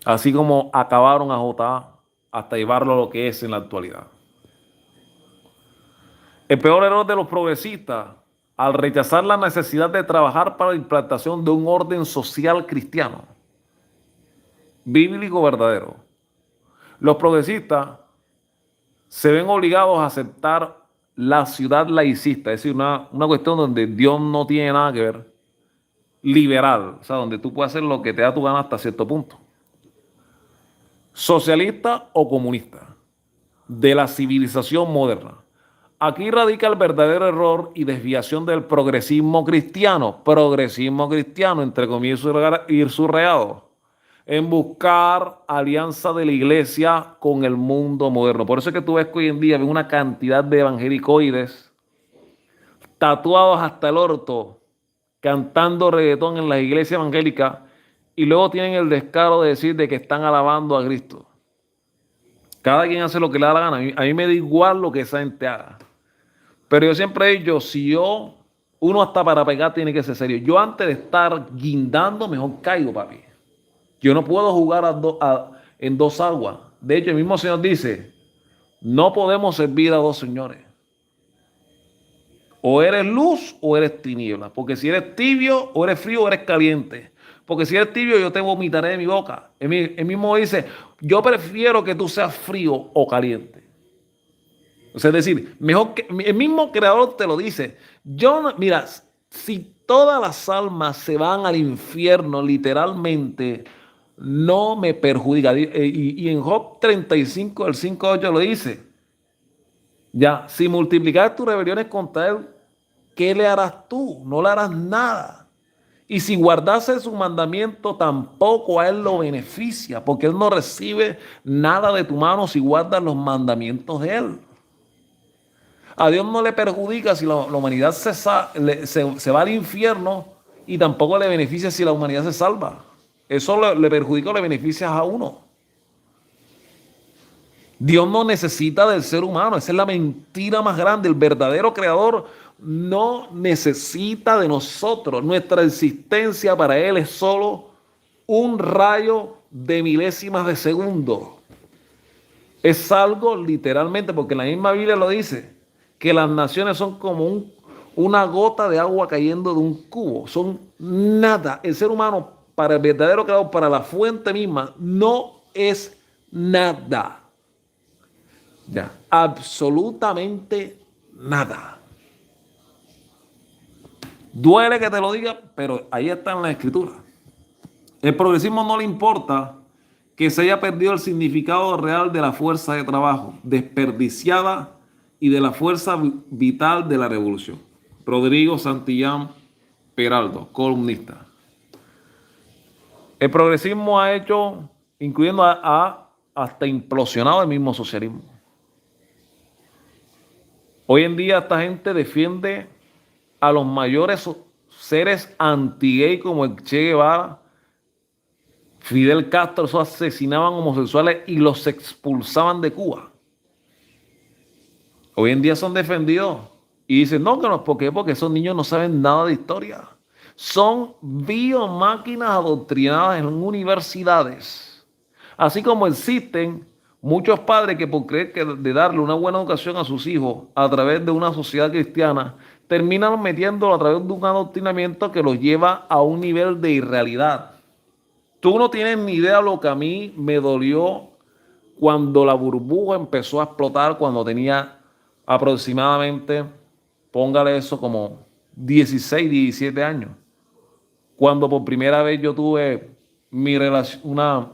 Así como acabaron a J.A. hasta llevarlo a lo que es en la actualidad. El peor error de los progresistas, al rechazar la necesidad de trabajar para la implantación de un orden social cristiano, bíblico verdadero. Los progresistas se ven obligados a aceptar la ciudad laicista, es decir, una cuestión donde Dios no tiene nada que ver, liberal, o sea, donde tú puedes hacer lo que te da tu gana hasta cierto punto. Socialista o comunista, de la civilización moderna. Aquí radica el verdadero error y desviación del progresismo cristiano, entre comillas y subrayado, en buscar alianza de la iglesia con el mundo moderno. Por eso es que tú ves que hoy en día ven una cantidad de evangelicoides tatuados hasta el orto, cantando reggaetón en las iglesias evangélicas y luego tienen el descaro de decir de que están alabando a Cristo. Cada quien hace lo que le da la gana. A mí me da igual lo que esa gente haga. Pero yo siempre he dicho, uno hasta para pegar tiene que ser serio. Yo antes de estar guindando, mejor caigo, papi. Yo no puedo jugar en dos aguas. De hecho, el mismo Señor dice, no podemos servir a dos señores. O eres luz o eres tiniebla. Porque si eres tibio, o eres frío o eres caliente. Porque si eres tibio, yo te vomitaré de mi boca. Él mismo dice, yo prefiero que tú seas frío o caliente. O sea, es decir, mejor que el mismo creador te lo dice. Mira, si todas las almas se van al infierno, literalmente, no me perjudica. Y en Job 35, el 5:8 lo dice. Ya, si multiplicas tus rebeliones contra él, ¿qué le harás tú? No le harás nada. Y si guardase su mandamiento, tampoco a él lo beneficia, porque él no recibe nada de tu mano si guardas los mandamientos de él. A Dios no le perjudica si la humanidad se va al infierno y tampoco le beneficia si la humanidad se salva. Eso le perjudica o le beneficia a uno. Dios no necesita del ser humano. Esa es la mentira más grande. El verdadero creador no necesita de nosotros. Nuestra existencia para él es solo un rayo de milésimas de segundo. Es algo literalmente, porque la misma Biblia lo dice, que las naciones son como una gota de agua cayendo de un cubo. Son nada. El ser humano, para el verdadero creador, para la fuente misma, no es nada. Ya, absolutamente nada. Duele que te lo diga, pero ahí está en la escritura. El progresismo no le importa que se haya perdido el significado real de la fuerza de trabajo, desperdiciada, y de la fuerza vital de la revolución. Rodrigo Santillán Peraldo, columnista. El progresismo ha hecho, incluyendo hasta implosionado el mismo socialismo. Hoy en día esta gente defiende a los mayores seres anti-gay como el Che Guevara, Fidel Castro. Esos asesinaban homosexuales y los expulsaban de Cuba. Hoy en día son defendidos y dicen, no, que no, ¿por qué? Porque esos niños no saben nada de historia. Son biomáquinas adoctrinadas en universidades. Así como existen muchos padres que por creer que de darle una buena educación a sus hijos a través de una sociedad cristiana, terminan metiéndolo a través de un adoctrinamiento que los lleva a un nivel de irrealidad. Tú no tienes ni idea lo que a mí me dolió cuando la burbuja empezó a explotar, cuando tenía aproximadamente, póngale eso como 16, 17 años. Cuando por primera vez yo tuve mi relación,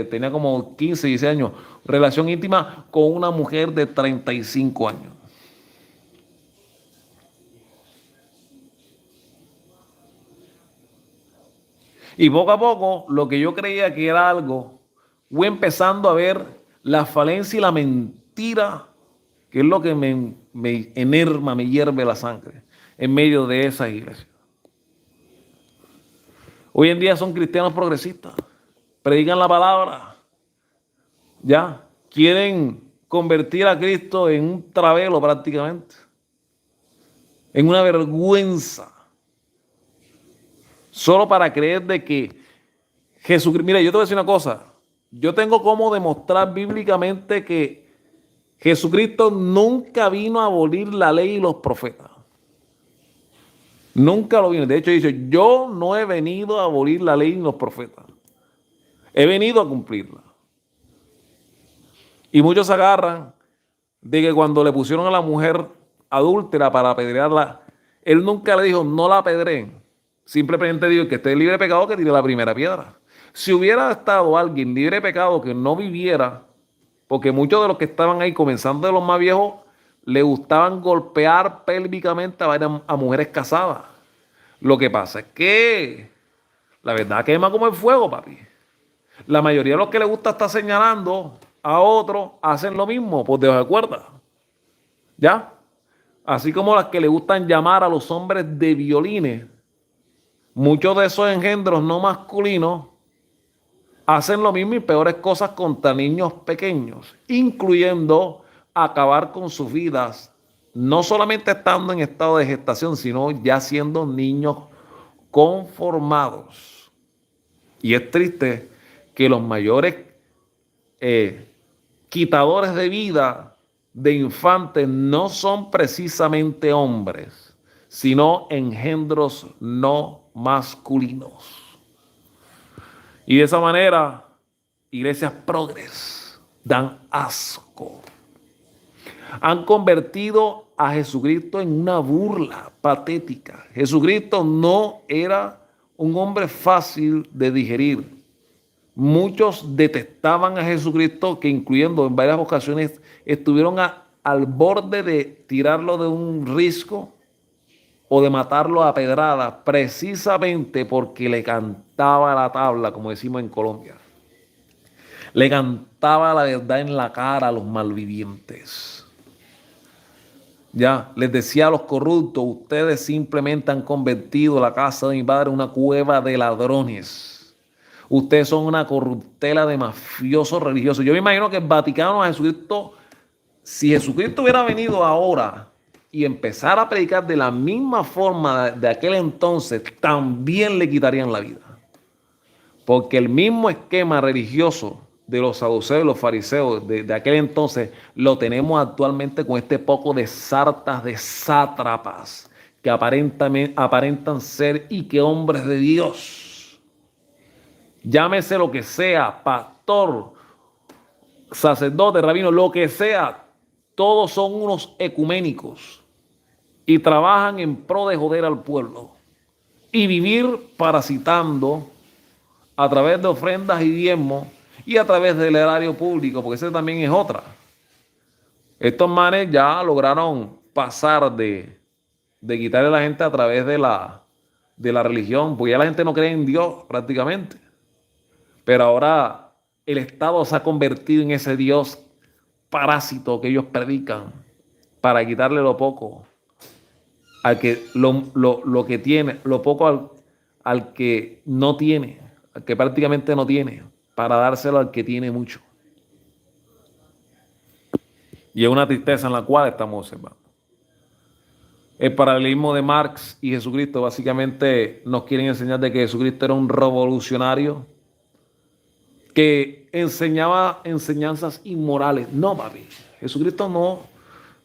tenía como 15, 16 años, relación íntima con una mujer de 35 años. Y poco a poco, lo que yo creía que era algo, fui empezando a ver la falencia y la mentira, que es lo que me enerma, me hierve la sangre en medio de esa iglesia. Hoy en día son cristianos progresistas, predican la palabra, ya, quieren convertir a Cristo en un travelo prácticamente, en una vergüenza, solo para creer de que Jesucristo, mira, yo te voy a decir una cosa, yo tengo cómo demostrar bíblicamente que Jesucristo nunca vino a abolir la ley y los profetas. Nunca lo vino. De hecho dice, yo no he venido a abolir la ley y los profetas. He venido a cumplirla. Y muchos se agarran de que cuando le pusieron a la mujer adúltera para apedrearla, él nunca le dijo, no la apedreen. Simplemente dijo, que esté libre de pecado, que tire la primera piedra. Si hubiera estado alguien libre de pecado que no viviera, porque muchos de los que estaban ahí, comenzando de los más viejos, le gustaban golpear pélvicamente a mujeres casadas. Lo que pasa es que la verdad quema como el fuego, papi. La mayoría de los que les gusta estar señalando a otros hacen lo mismo por debajo de cuerda. ¿Ya? Así como las que le gustan llamar a los hombres de violines. Muchos de esos engendros no masculinos hacen lo mismo y peores cosas contra niños pequeños, incluyendo acabar con sus vidas, no solamente estando en estado de gestación, sino ya siendo niños conformados. Y es triste que los mayores eh, quitadores de vida de infantes no son precisamente hombres, sino engendros no masculinos. Y de esa manera, iglesias progres dan asco. Han convertido a Jesucristo en una burla patética. Jesucristo no era un hombre fácil de digerir. Muchos detestaban a Jesucristo, que incluyendo en varias ocasiones estuvieron al borde de tirarlo de un risco o de matarlo a pedradas, precisamente porque le cantaba la tabla, como decimos en Colombia. Le cantaba la verdad en la cara a los malvivientes. Ya, les decía a los corruptos, ustedes simplemente han convertido la casa de mi padre en una cueva de ladrones. Ustedes son una corruptela de mafiosos religiosos. Yo me imagino que el Vaticano a Jesucristo, si Jesucristo hubiera venido ahora y empezara a predicar de la misma forma de aquel entonces, también le quitarían la vida. Porque el mismo esquema religioso de los saduceos y los fariseos de aquel entonces lo tenemos actualmente con este poco de sartas, de sátrapas que aparentan ser y que hombres de Dios. Llámese lo que sea, pastor, sacerdote, rabino, lo que sea, todos son unos ecuménicos y trabajan en pro de joder al pueblo y vivir parasitando a través de ofrendas y diezmos y a través del erario público, porque ese también es otra. Estos manes ya lograron pasar de quitarle a la gente a través de la religión, porque ya la gente no cree en Dios prácticamente. Pero ahora el Estado se ha convertido en ese Dios parásito que ellos predican para quitarle lo poco al que lo que tiene, lo poco al que no tiene, al que prácticamente no tiene, para dárselo al que tiene mucho. Y es una tristeza en la cual estamos observando. El paralelismo de Marx y Jesucristo básicamente nos quieren enseñar de que Jesucristo era un revolucionario que enseñaba enseñanzas inmorales. No, papi. Jesucristo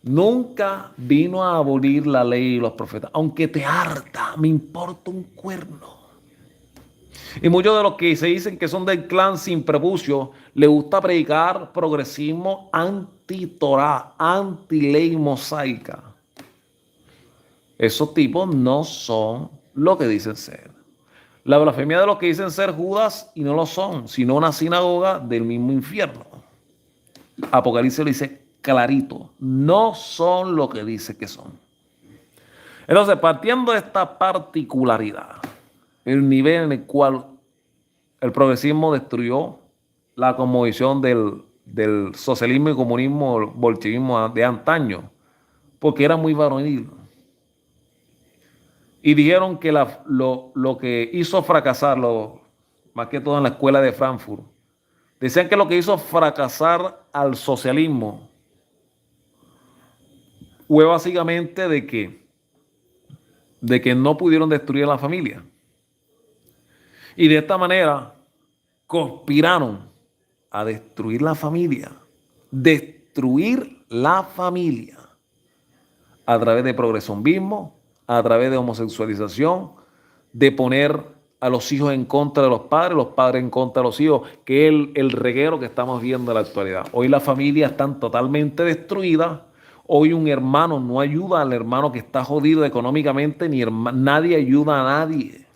nunca vino a abolir la ley y los profetas. Aunque te harta, me importa un cuerno. Y muchos de los que se dicen que son del clan sin prepucio, les gusta predicar progresismo anti-Torah, anti-ley mosaica. Esos tipos no son lo que dicen ser. La blasfemia de los que dicen ser Judas y no lo son, sino una sinagoga del mismo infierno. Apocalipsis lo dice clarito, no son lo que dice que son. Entonces, partiendo de esta particularidad, el nivel en el cual el progresismo destruyó la cosmovisión del socialismo y comunismo, el bolchevismo de antaño, porque era muy varonil. Y dijeron que lo que hizo fracasarlo, más que todo en la escuela de Frankfurt, decían que lo que hizo fracasar al socialismo fue básicamente de que no pudieron destruir a la familia. Y de esta manera conspiraron a destruir la familia. Destruir la familia a través de progresionismo, a través de homosexualización, de poner a los hijos en contra de los padres en contra de los hijos, que es el reguero que estamos viendo en la actualidad. Hoy las familias están totalmente destruidas. Hoy un hermano no ayuda al hermano que está jodido económicamente, ni nadie ayuda a nadie.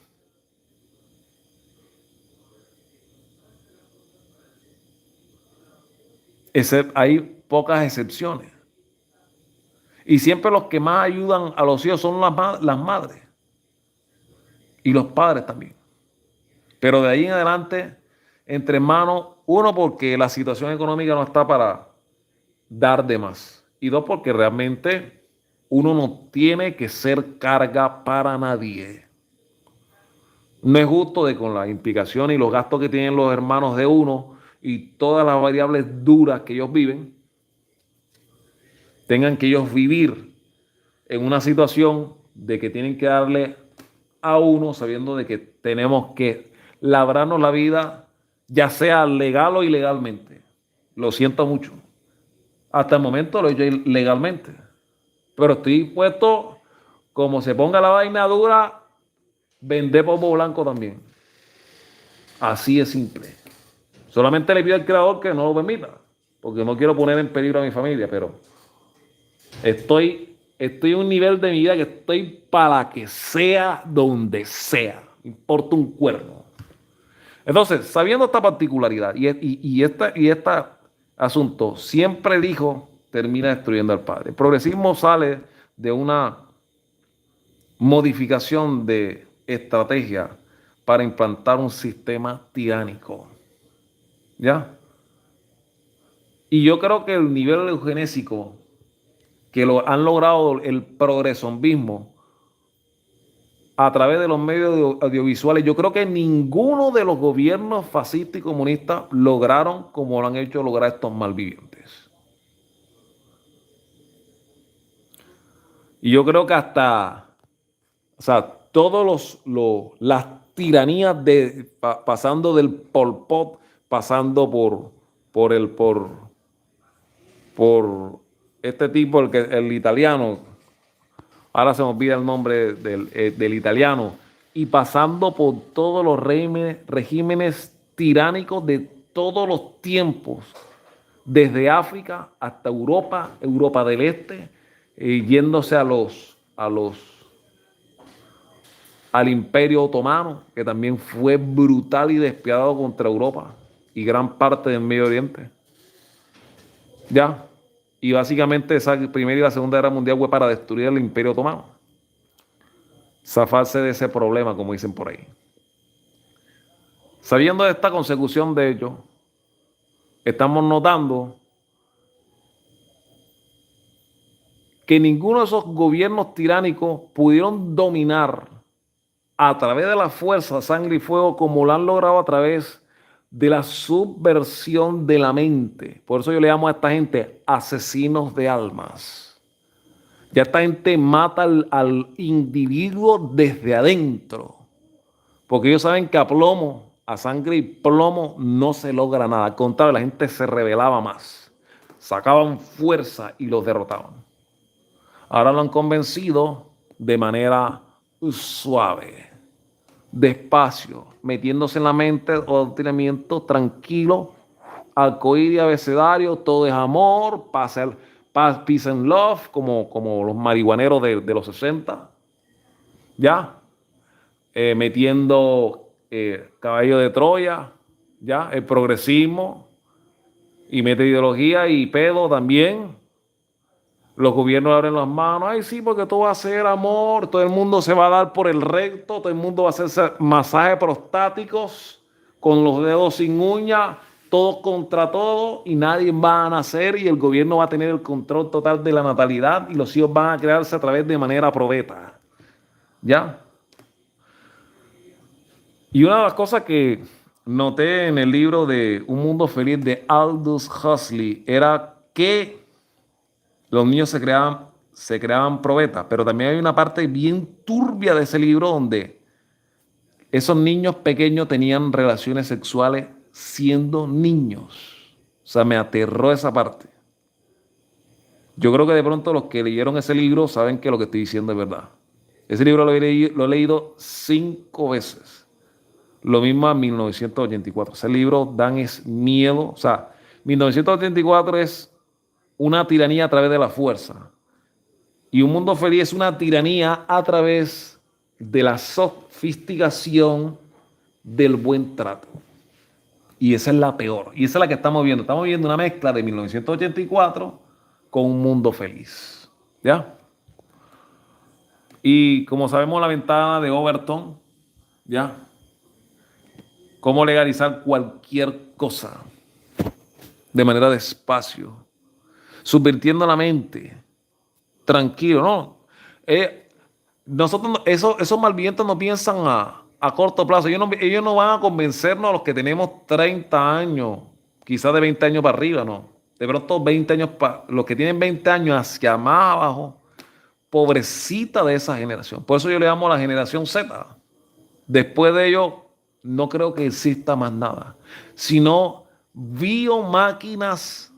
Hay pocas excepciones. Y siempre los que más ayudan a los hijos son las madres. Y los padres también. Pero de ahí en adelante, entre hermanos, uno, porque la situación económica no está para dar de más. Y dos, porque realmente uno no tiene que ser carga para nadie. No es justo de con las implicaciones y los gastos que tienen los hermanos de uno y todas las variables duras que ellos viven, tengan que ellos vivir en una situación de que tienen que darle a uno sabiendo de que tenemos que labrarnos la vida, ya sea legal o ilegalmente. Lo siento mucho. Hasta el momento lo he hecho legalmente. Pero estoy dispuesto, como se ponga la vaina dura, vender polvo blanco también. Así es simple. Solamente le pido al creador que no lo permita, porque no quiero poner en peligro a mi familia, pero estoy en un nivel de mi vida que estoy para que sea donde sea. Me importa un cuerno. Entonces, sabiendo esta particularidad y este asunto, siempre el hijo termina destruyendo al padre. El progresismo sale de una modificación de estrategia para implantar un sistema tiránico. ¿Ya? Y yo creo que el nivel eugenésico que lo han logrado el progresombismo a través de los medios audiovisuales, yo creo que ninguno de los gobiernos fascistas y comunistas lograron como lo han hecho lograr estos malvivientes. Y yo creo que hasta, o sea, las tiranías pasando del Pol Pot, pasando por este tipo, el italiano, ahora se me olvida el nombre del italiano, y pasando por todos los regímenes tiránicos de todos los tiempos, desde África hasta Europa, Europa del Este, yéndose al Imperio Otomano, que también fue brutal y despiadado contra Europa y gran parte del Medio Oriente. ¿Ya? Y básicamente esa Primera y la Segunda Guerra Mundial fue para destruir el Imperio Otomano. Zafarse de ese problema, como dicen por ahí. Sabiendo de esta consecución de ello, estamos notando que ninguno de esos gobiernos tiránicos pudieron dominar a través de la fuerza, sangre y fuego como lo han logrado a través de la subversión de la mente. Por eso yo le llamo a esta gente asesinos de almas. Ya esta gente mata al individuo desde adentro. Porque ellos saben que a plomo, a sangre y plomo, no se logra nada. Al contrario, la gente se rebelaba más. Sacaban fuerza y los derrotaban. Ahora lo han convencido de manera suave, despacio, metiéndose en la mente adoctrinamiento tranquilo, arcoíris, abecedario, todo es amor, peace and love, como los marihuaneros de los 60, ¿ya? Metiendo caballo de Troya, ¿ya? El progresismo, y mete ideología y pedo también. Los gobiernos abren las manos, ay sí, porque todo va a ser amor, todo el mundo se va a dar por el recto, todo el mundo va a hacerse masajes prostáticos con los dedos sin uñas, todo contra todo y nadie va a nacer y el gobierno va a tener el control total de la natalidad y los hijos van a crearse a través de manera probeta. ¿Ya? Y una de las cosas que noté en el libro de Un Mundo Feliz de Aldous Huxley era que los niños se creaban probetas, pero también hay una parte bien turbia de ese libro donde esos niños pequeños tenían relaciones sexuales siendo niños. O sea, me aterró esa parte. Yo creo que de pronto los que leyeron ese libro saben que lo que estoy diciendo es verdad. Ese libro lo he leído 5 veces. Lo mismo en 1984. Ese libro dan es miedo. O sea, 1984 es una tiranía a través de la fuerza. Y Un Mundo Feliz es una tiranía a través de la sofisticación del buen trato. Y esa es la peor. Y esa es la que estamos viendo. Estamos viendo una mezcla de 1984 con Un Mundo Feliz. ¿Ya? Y como sabemos la ventana de Overton, ¿ya? Cómo legalizar cualquier cosa de manera despacio, subvirtiendo la mente, tranquilo, ¿no? Nosotros, esos malvivientes no piensan a corto plazo. Ellos no van a convencernos a los que tenemos 30 años, quizás de 20 años para arriba, no. De pronto 20 años, los que tienen 20 años hacia más abajo, pobrecita de esa generación. Por eso yo le llamo a la generación Z. Después de ello, no creo que exista más nada, sino biomáquinas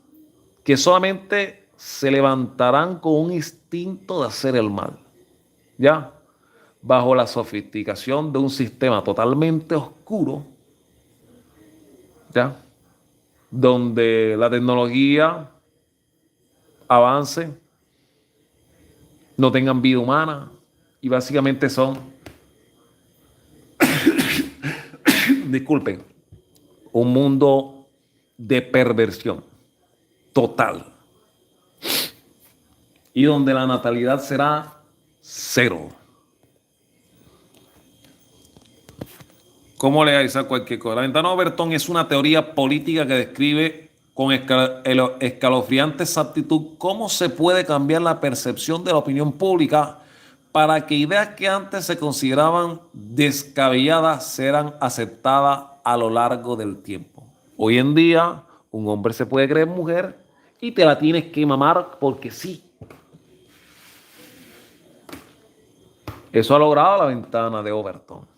que solamente se levantarán con un instinto de hacer el mal, ¿ya? Bajo la sofisticación de un sistema totalmente oscuro, ¿ya? Donde la tecnología avance, no tengan vida humana y básicamente son, disculpen, un mundo de perversión total y donde la natalidad será cero. ¿Cómo legalizar cualquier cosa? La ventana de Overton es una teoría política que describe con escalofriante exactitud cómo se puede cambiar la percepción de la opinión pública para que ideas que antes se consideraban descabelladas sean aceptadas a lo largo del tiempo. Hoy en día, un hombre se puede creer mujer y te la tienes que mamar porque sí. Eso ha logrado la ventana de Overton.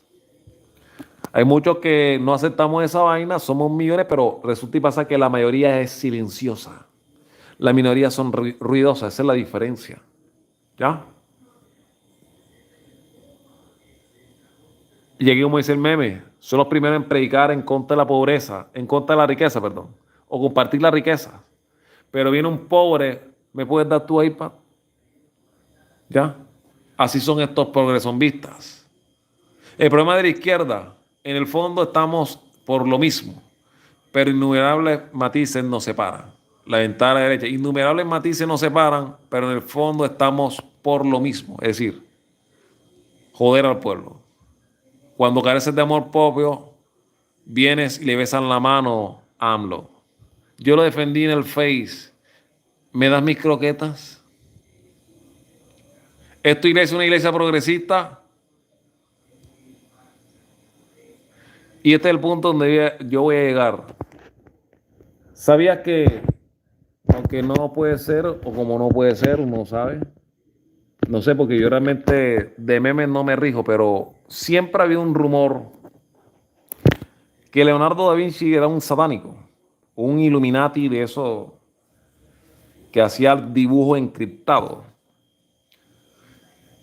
Hay muchos que no aceptamos esa vaina, somos millones, pero resulta y pasa que la mayoría es silenciosa. La minoría son ruidosas, esa es la diferencia. ¿Ya? Llegué, como dice el meme, son los primeros en predicar en contra de la pobreza, en contra de la riqueza, perdón, o compartir la riqueza. Pero viene un pobre, ¿me puedes dar tu iPad? ¿Ya? Así son estos progresovistas. El problema de la izquierda, en el fondo estamos por lo mismo, pero innumerables matices nos separan. La ventana de la derecha, innumerables matices nos separan, pero en el fondo estamos por lo mismo, es decir, joder al pueblo. Cuando careces de amor propio, vienes y le besan la mano a AMLO. Yo lo defendí en el Face. ¿Me das mis croquetas? ¿Esta iglesia es una iglesia progresista? Y este es el punto donde yo voy a llegar. ¿Sabías que, aunque no puede ser, o como no puede ser, uno sabe? No sé, porque yo realmente de memes no me rijo, pero siempre había un rumor que Leonardo da Vinci era un satánico, un Illuminati de eso que hacía dibujo encriptado.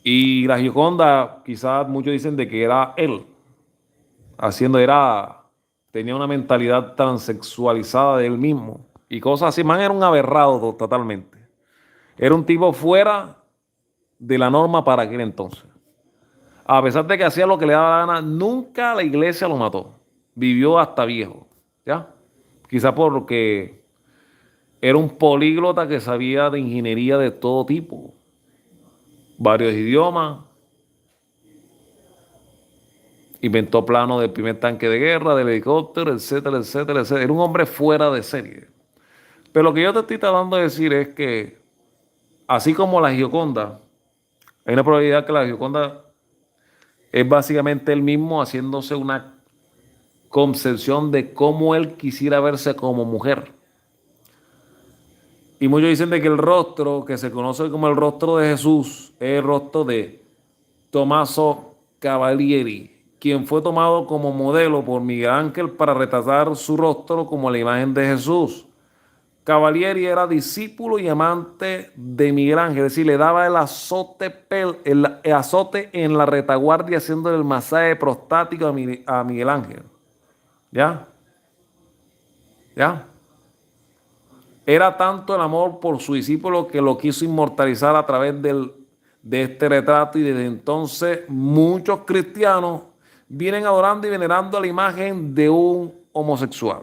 Y la Gioconda, quizás muchos dicen de que era él, tenía una mentalidad transexualizada de él mismo y cosas así. Man, era un aberrado totalmente. Era un tipo fuera de la norma para aquel entonces. A pesar de que hacía lo que le daba la gana, nunca la iglesia lo mató. Vivió hasta viejo, ¿ya? Quizás porque era un políglota que sabía de ingeniería de todo tipo, varios idiomas, inventó planos del primer tanque de guerra, del helicóptero, etcétera, etcétera, etcétera. Era un hombre fuera de serie. Pero lo que yo te estoy tratando de decir es que, así como la Gioconda, hay una probabilidad que la Gioconda es básicamente él mismo haciéndose una concepción de cómo él quisiera verse como mujer. Y muchos dicen de que el rostro, que se conoce como el rostro de Jesús, es el rostro de Tommaso Cavalieri, quien fue tomado como modelo por Miguel Ángel para retratar su rostro como la imagen de Jesús. Cavalieri era discípulo y amante de Miguel Ángel, es decir, le daba el azote en la retaguardia haciendo el masaje prostático a Miguel Ángel. ¿Ya? ¿Ya? Era tanto el amor por su discípulo que lo quiso inmortalizar a través de este retrato, y desde entonces muchos cristianos vienen adorando y venerando a la imagen de un homosexual.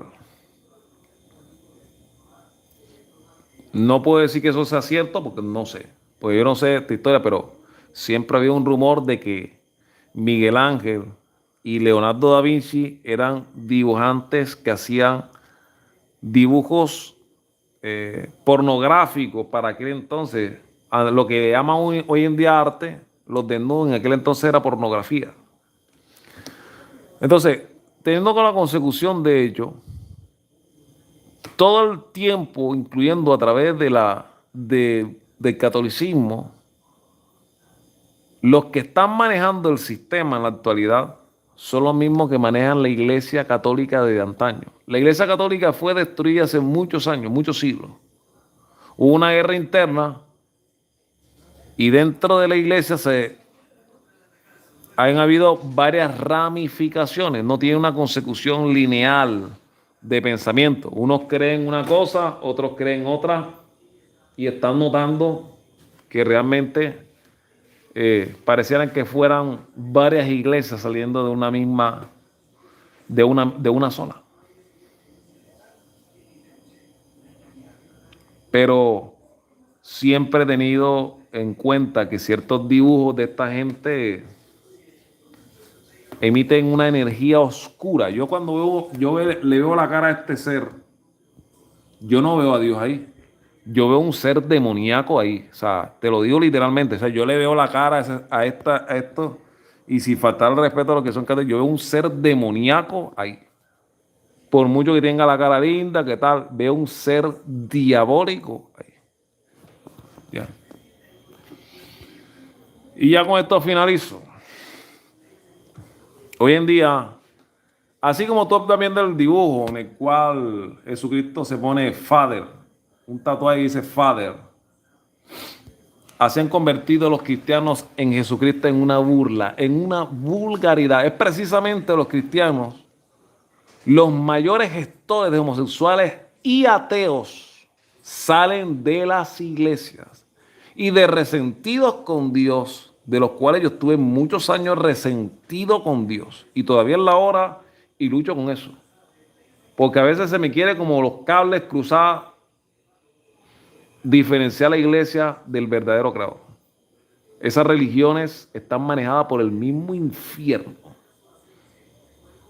No puedo decir que eso sea cierto porque no sé, porque yo no sé esta historia, pero siempre había un rumor de que Miguel Ángel y Leonardo da Vinci eran dibujantes que hacían dibujos pornográficos para aquel entonces. A lo que llaman hoy en día arte, los desnudos en aquel entonces era pornografía. Entonces, teniendo con la consecución de ello, todo el tiempo, incluyendo a través del catolicismo, los que están manejando el sistema en la actualidad son los mismos que manejan la Iglesia Católica de antaño. La Iglesia Católica fue destruida hace muchos años, muchos siglos. Hubo una guerra interna y dentro de la Iglesia han habido varias ramificaciones, no tiene una consecución lineal de pensamiento. Unos creen una cosa, otros creen otra y están notando que realmente parecieran que fueran varias iglesias saliendo de una misma, de una sola. Pero siempre he tenido en cuenta que ciertos dibujos de esta gente emiten una energía oscura. Yo cuando le veo la cara a este ser, yo no veo a Dios ahí. Yo veo un ser demoníaco ahí. O sea, te lo digo literalmente. O sea, yo le veo la cara a esto. Y sin faltar el respeto a los que son católicos, yo veo un ser demoníaco ahí. Por mucho que tenga la cara linda, que tal, veo un ser diabólico ahí. Ya. Y ya con esto finalizo. Hoy en día, así como tú estás viendo el dibujo en el cual Jesucristo se pone Father, un tatuaje que dice Father, así han convertido los cristianos en Jesucristo en una burla, en una vulgaridad. Es precisamente los cristianos los mayores gestores de homosexuales y ateos salen de las iglesias y de resentidos con Dios, de los cuales yo estuve muchos años resentido con Dios y todavía es la hora y lucho con eso. Porque a veces se me quiere como los cables cruzar, diferenciar la iglesia del verdadero creador. Esas religiones están manejadas por el mismo infierno.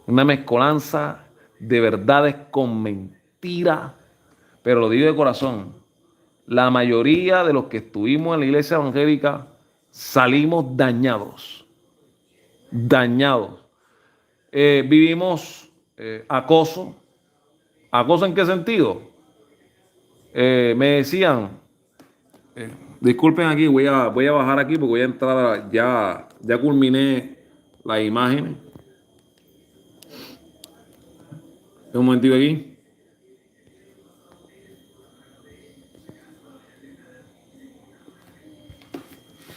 Una mezcolanza de verdades con mentira, pero lo digo de corazón. La mayoría de los que estuvimos en la iglesia evangélica salimos dañados. Dañados. Vivimos acoso. ¿Acoso en qué sentido? Me decían, disculpen aquí, voy a bajar aquí porque voy a entrar, ya culminé la imagen. Un momentito aquí.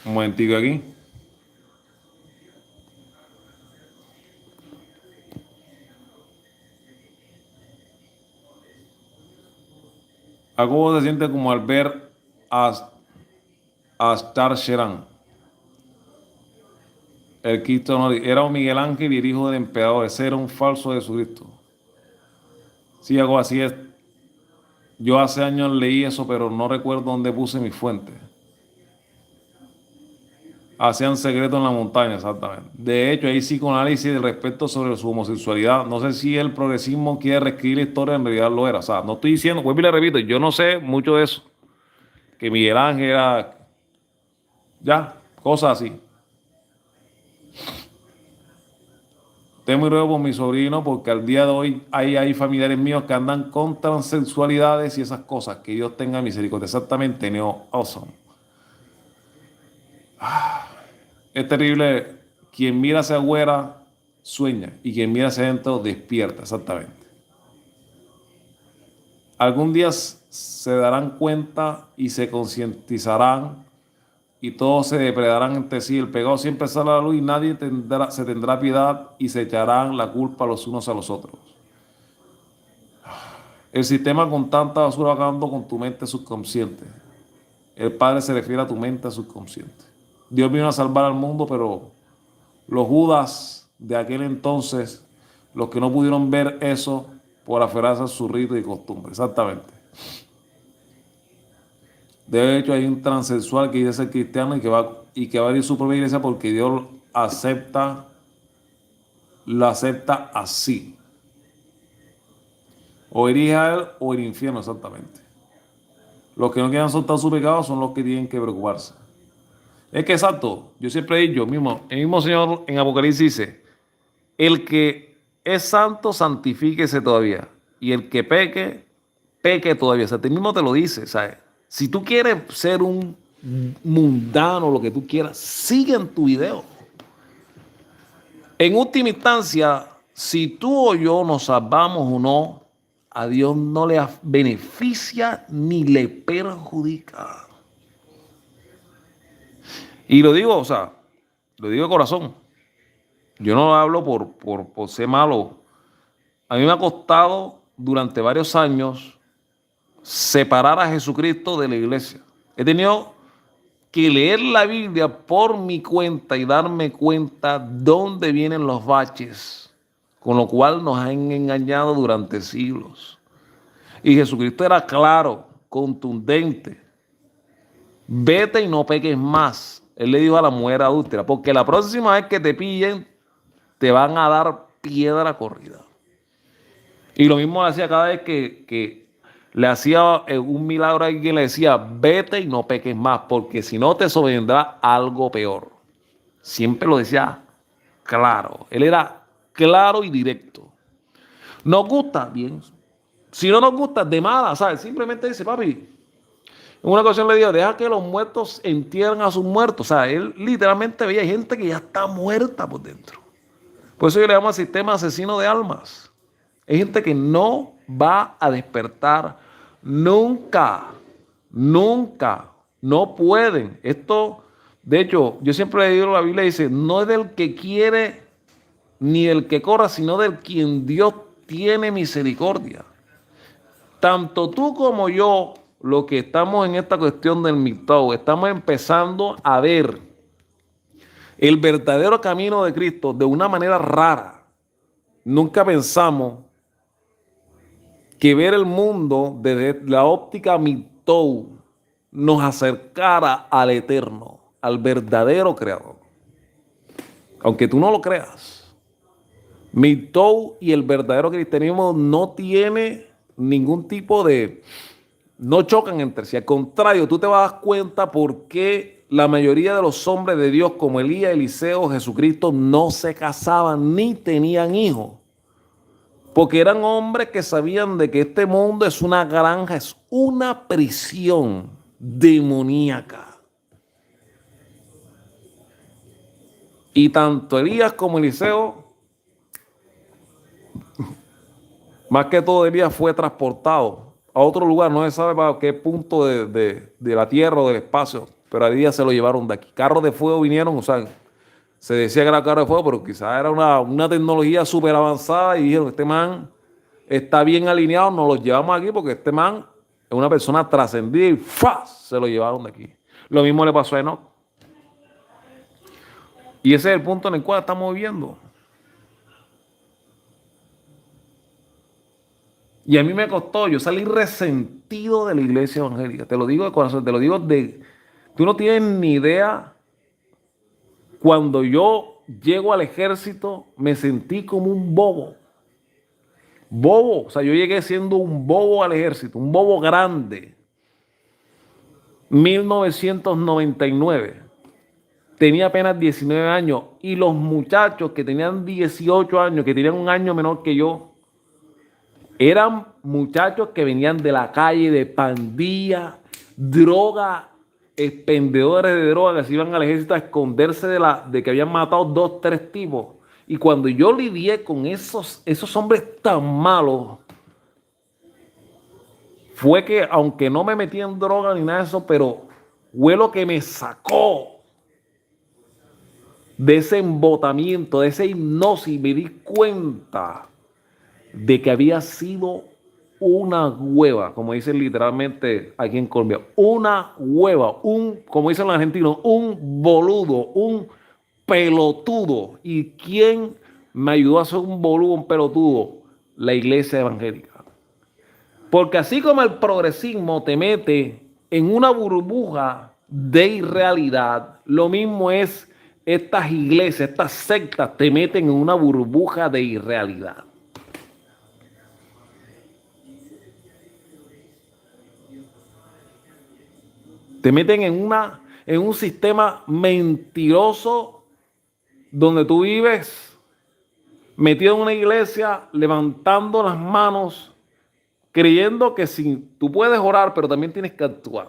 Un momentito aquí. ¿A cómo se siente como al ver a Star Sheran? El Cristo no, era un Miguel Ángel y el hijo del emperador. Ese era un falso Jesucristo. Sí, algo así es. Yo hace años leí eso, pero no recuerdo dónde puse mi fuente. Hacían secreto en la montaña, exactamente. De hecho, hay psicoanálisis del respecto sobre su homosexualidad. No sé si el progresismo quiere reescribir la historia, en realidad lo era. O sea, no estoy diciendo, vuelvo y le repito, yo no sé mucho de eso. Que Miguel Ángel era, ya, cosas así. Temo y ruego por mi sobrino porque al día de hoy hay familiares míos que andan con transexualidades y esas cosas. Que Dios tenga misericordia. Exactamente, Neo Awesome. Es terrible. Quien mira hacia afuera sueña y quien mira hacia adentro despierta. Exactamente. Algún día se darán cuenta y se concientizarán y todos se depredarán entre sí. El pecado siempre sale a la luz y nadie se tendrá piedad y se echarán la culpa los unos a los otros. El sistema con tanta basura va acabando con tu mente subconsciente. El Padre se refiere a tu mente subconsciente. Dios vino a salvar al mundo, pero los Judas de aquel entonces, los que no pudieron ver eso por aferrarse a su rito y costumbre. Exactamente. De hecho, hay un transexual que dice ser cristiano y que va a ir a su propia iglesia porque Dios lo acepta así. O iría a él o el infierno, exactamente. Los que no quieran soltar su pecado son los que tienen que preocuparse. Es que exacto, yo siempre he dicho, el mismo Señor en Apocalipsis dice, el que es santo, santifíquese todavía. Y el que peque, peque todavía. O sea, tú mismo te lo dice, ¿sabes? Si tú quieres ser un mundano, lo que tú quieras, sigue en tu video. En última instancia, si tú o yo nos salvamos o no, a Dios no le beneficia ni le perjudica. Y lo digo, o sea, lo digo de corazón. Yo no hablo por ser malo. A mí me ha costado durante varios años separar a Jesucristo de la iglesia. He tenido que leer la Biblia por mi cuenta y darme cuenta dónde vienen los baches, con lo cual nos han engañado durante siglos. Y Jesucristo era claro, contundente. Vete y no peques más. Él le dijo a la mujer adúltera, porque la próxima vez que te pillen, te van a dar piedra corrida. Y lo mismo hacía cada vez que le hacía un milagro a alguien, le decía, vete y no peques más, porque si no te sobrevendrá algo peor. Siempre lo decía claro. Él era claro y directo. ¿Nos gusta? Bien. Si no nos gusta, de mala, ¿sabes? Simplemente dice, papi, en una ocasión le dijo, deja que los muertos entierren a sus muertos. O sea, él literalmente veía gente que ya está muerta por dentro. Por eso yo le llamo al sistema asesino de almas. Hay gente que no va a despertar nunca, nunca, no pueden. Esto, de hecho, yo siempre le digo, la Biblia dice, no es del que quiere ni del que corra, sino del quien Dios tiene misericordia. Tanto tú como yo, los que estamos en esta cuestión del MGTOW, estamos empezando a ver el verdadero camino de Cristo de una manera rara. Nunca pensamos que ver el mundo desde la óptica MGTOW nos acercara al eterno, al verdadero creador. Aunque tú no lo creas, MGTOW y el verdadero cristianismo no tiene ningún tipo de... no chocan entre sí. Al contrario, tú te vas a dar cuenta por qué la mayoría de los hombres de Dios, como Elías, Eliseo, Jesucristo, no se casaban ni tenían hijos. Porque eran hombres que sabían de que este mundo es una granja, es una prisión demoníaca. Y tanto Elías como Eliseo, más que todo Elías fue transportado a otro lugar, no se sabe para qué punto de la tierra o del espacio, pero a Elías se lo llevaron de aquí. Carros de fuego vinieron, o sea, se decía que era carro de fuego, pero quizás era una tecnología súper avanzada y dijeron, este man está bien alineado, nos lo llevamos aquí porque este man es una persona trascendida y ¡fa! Se lo llevaron de aquí. Lo mismo le pasó a Enoch. Y ese es el punto en el cual estamos viviendo. Y a mí me costó, yo salí resentido de la iglesia evangélica. Te lo digo de corazón, te lo digo de... Tú no tienes ni idea. Cuando yo llego al ejército, me sentí como un bobo. Bobo, o sea, yo llegué siendo un bobo al ejército, un bobo grande. 1999. Tenía apenas 19 años y los muchachos que tenían 18 años, que tenían un año menor que yo, eran muchachos que venían de la calle, de pandilla, droga, expendedores de droga que se iban al ejército a esconderse de que habían matado 2, 3 tipos. Y cuando yo lidié con esos hombres tan malos, fue que aunque no me metí en droga ni nada de eso, pero fue lo que me sacó de ese embotamiento, de esa hipnosis. Me di cuenta de que había sido una hueva, como dicen literalmente aquí en Colombia, una hueva, como dicen los argentinos, un boludo, un pelotudo. ¿Y quién me ayudó a ser un boludo, un pelotudo? La iglesia evangélica. Porque así como el progresismo te mete en una burbuja de irrealidad, lo mismo es estas iglesias, estas sectas te meten en una burbuja de irrealidad. Te meten en un sistema mentiroso donde tú vives metido en una iglesia, levantando las manos, creyendo que tú puedes orar, pero también tienes que actuar.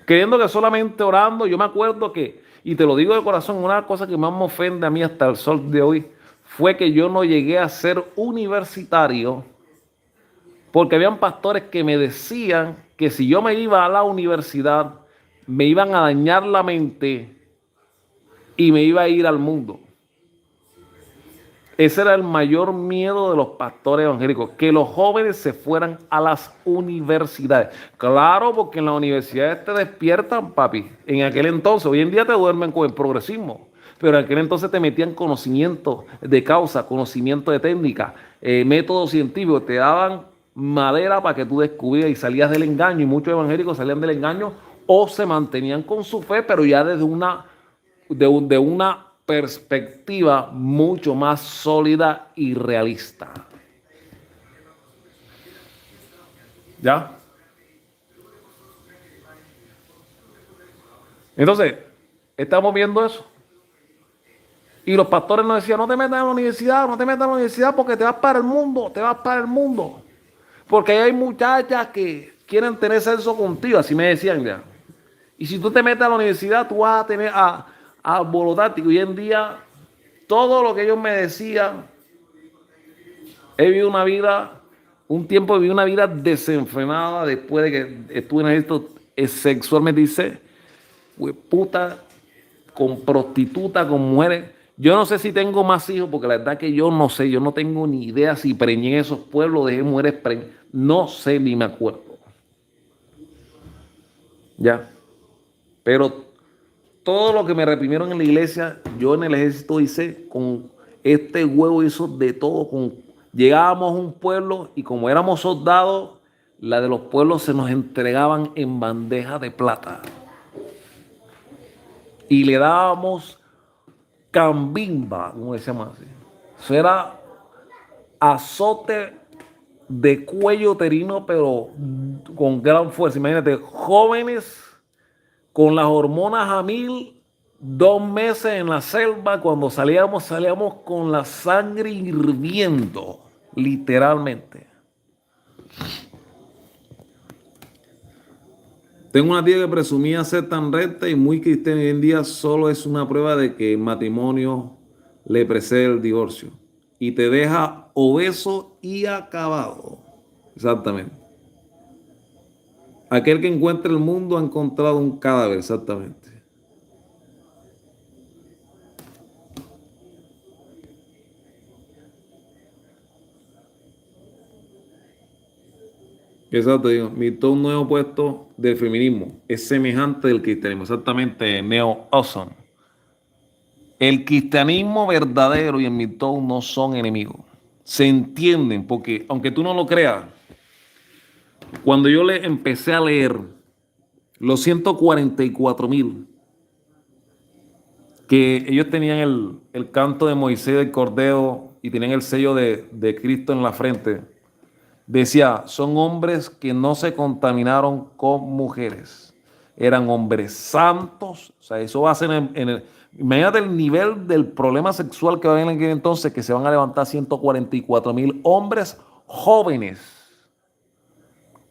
Creyendo que solamente orando, yo me acuerdo que, y te lo digo de corazón, una cosa que más me ofende a mí hasta el sol de hoy, fue que yo no llegué a ser universitario, porque habían pastores que me decían que si yo me iba a la universidad, me iban a dañar la mente y me iba a ir al mundo. Ese era el mayor miedo de los pastores evangélicos, que los jóvenes se fueran a las universidades. Claro, porque en las universidades te despiertan, papi. En aquel entonces, hoy en día te duermen con el progresismo, pero en aquel entonces te metían conocimiento de causa, conocimiento de técnica, método científico, te daban madera para que tú descubrieras y salías del engaño, y muchos evangélicos salían del engaño o se mantenían con su fe, pero ya desde una perspectiva mucho más sólida y realista. ¿Ya? Entonces, estamos viendo eso. Y los pastores nos decían, no te metas en la universidad, no te metas en la universidad porque te vas para el mundo, te vas para el mundo. Porque hay muchachas que quieren tener sexo contigo, así me decían ya. Y si tú te metes a la universidad, tú vas a tener a alborotarte. Y hoy en día, todo lo que ellos me decían, he vivido una vida, un tiempo viví una vida desenfrenada después de que estuve en esto sexualmente, dice, puta, con prostitutas, con mujeres. Yo no sé si tengo más hijos, porque la verdad que yo no sé, yo no tengo ni idea si preñé en esos pueblos, dejé mujeres preñadas, no sé ni me acuerdo. Ya. Pero todo lo que me reprimieron en la iglesia, yo en el ejército hice con este huevo, hizo de todo. Llegábamos a un pueblo y como éramos soldados, la de los pueblos se nos entregaban en bandeja de plata. Y le dábamos cambimba, como decíamos así. Eso era azote de cuello uterino, pero con gran fuerza. Imagínate, jóvenes con las hormonas a mil, 2 meses en la selva, cuando salíamos con la sangre hirviendo, literalmente. Tengo una tía que presumía ser tan recta y muy cristiana, hoy en día solo es una prueba de que el matrimonio le precede el divorcio y te deja obeso y acabado. Exactamente. Aquel que encuentra el mundo ha encontrado un cadáver, exactamente. Exacto, digo, mi todo un nuevo puesto del feminismo es semejante del cristianismo, exactamente, Neo Awesome. El cristianismo verdadero y el mitón no son enemigos. Se entienden, porque aunque tú no lo creas, cuando yo le empecé a leer los 144,000, que ellos tenían el canto de Moisés del Cordero y tenían el sello de Cristo en la frente, decía, son hombres que no se contaminaron con mujeres. Eran hombres santos. O sea, eso va a ser imagínate el nivel del problema sexual que va a haber en aquel entonces, que se van a levantar 144,000 hombres jóvenes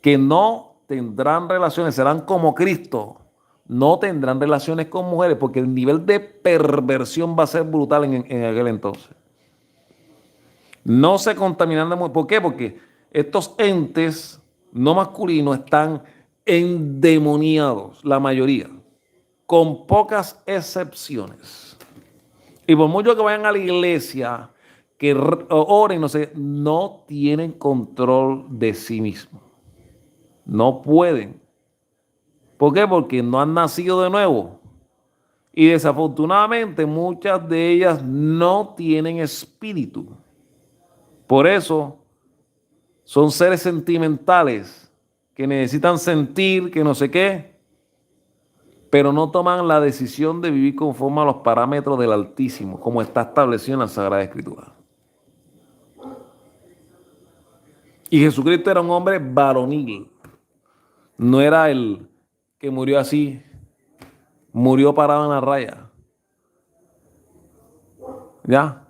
que no tendrán relaciones, serán como Cristo. No tendrán relaciones con mujeres porque el nivel de perversión va a ser brutal en aquel entonces. No se contaminarán de mujeres. ¿Por qué? Porque estos entes no masculinos están endemoniados, la mayoría, con pocas excepciones. Y por mucho que vayan a la iglesia, que oren, no sé, no tienen control de sí mismos. No pueden. ¿Por qué? Porque no han nacido de nuevo. Y desafortunadamente muchas de ellas no tienen espíritu. Por eso son seres sentimentales que necesitan sentir, que no sé qué, pero no toman la decisión de vivir conforme a los parámetros del Altísimo, como está establecido en la Sagrada Escritura. Y Jesucristo era un hombre varonil. No era el que murió así, murió parado en la raya. ¿Ya?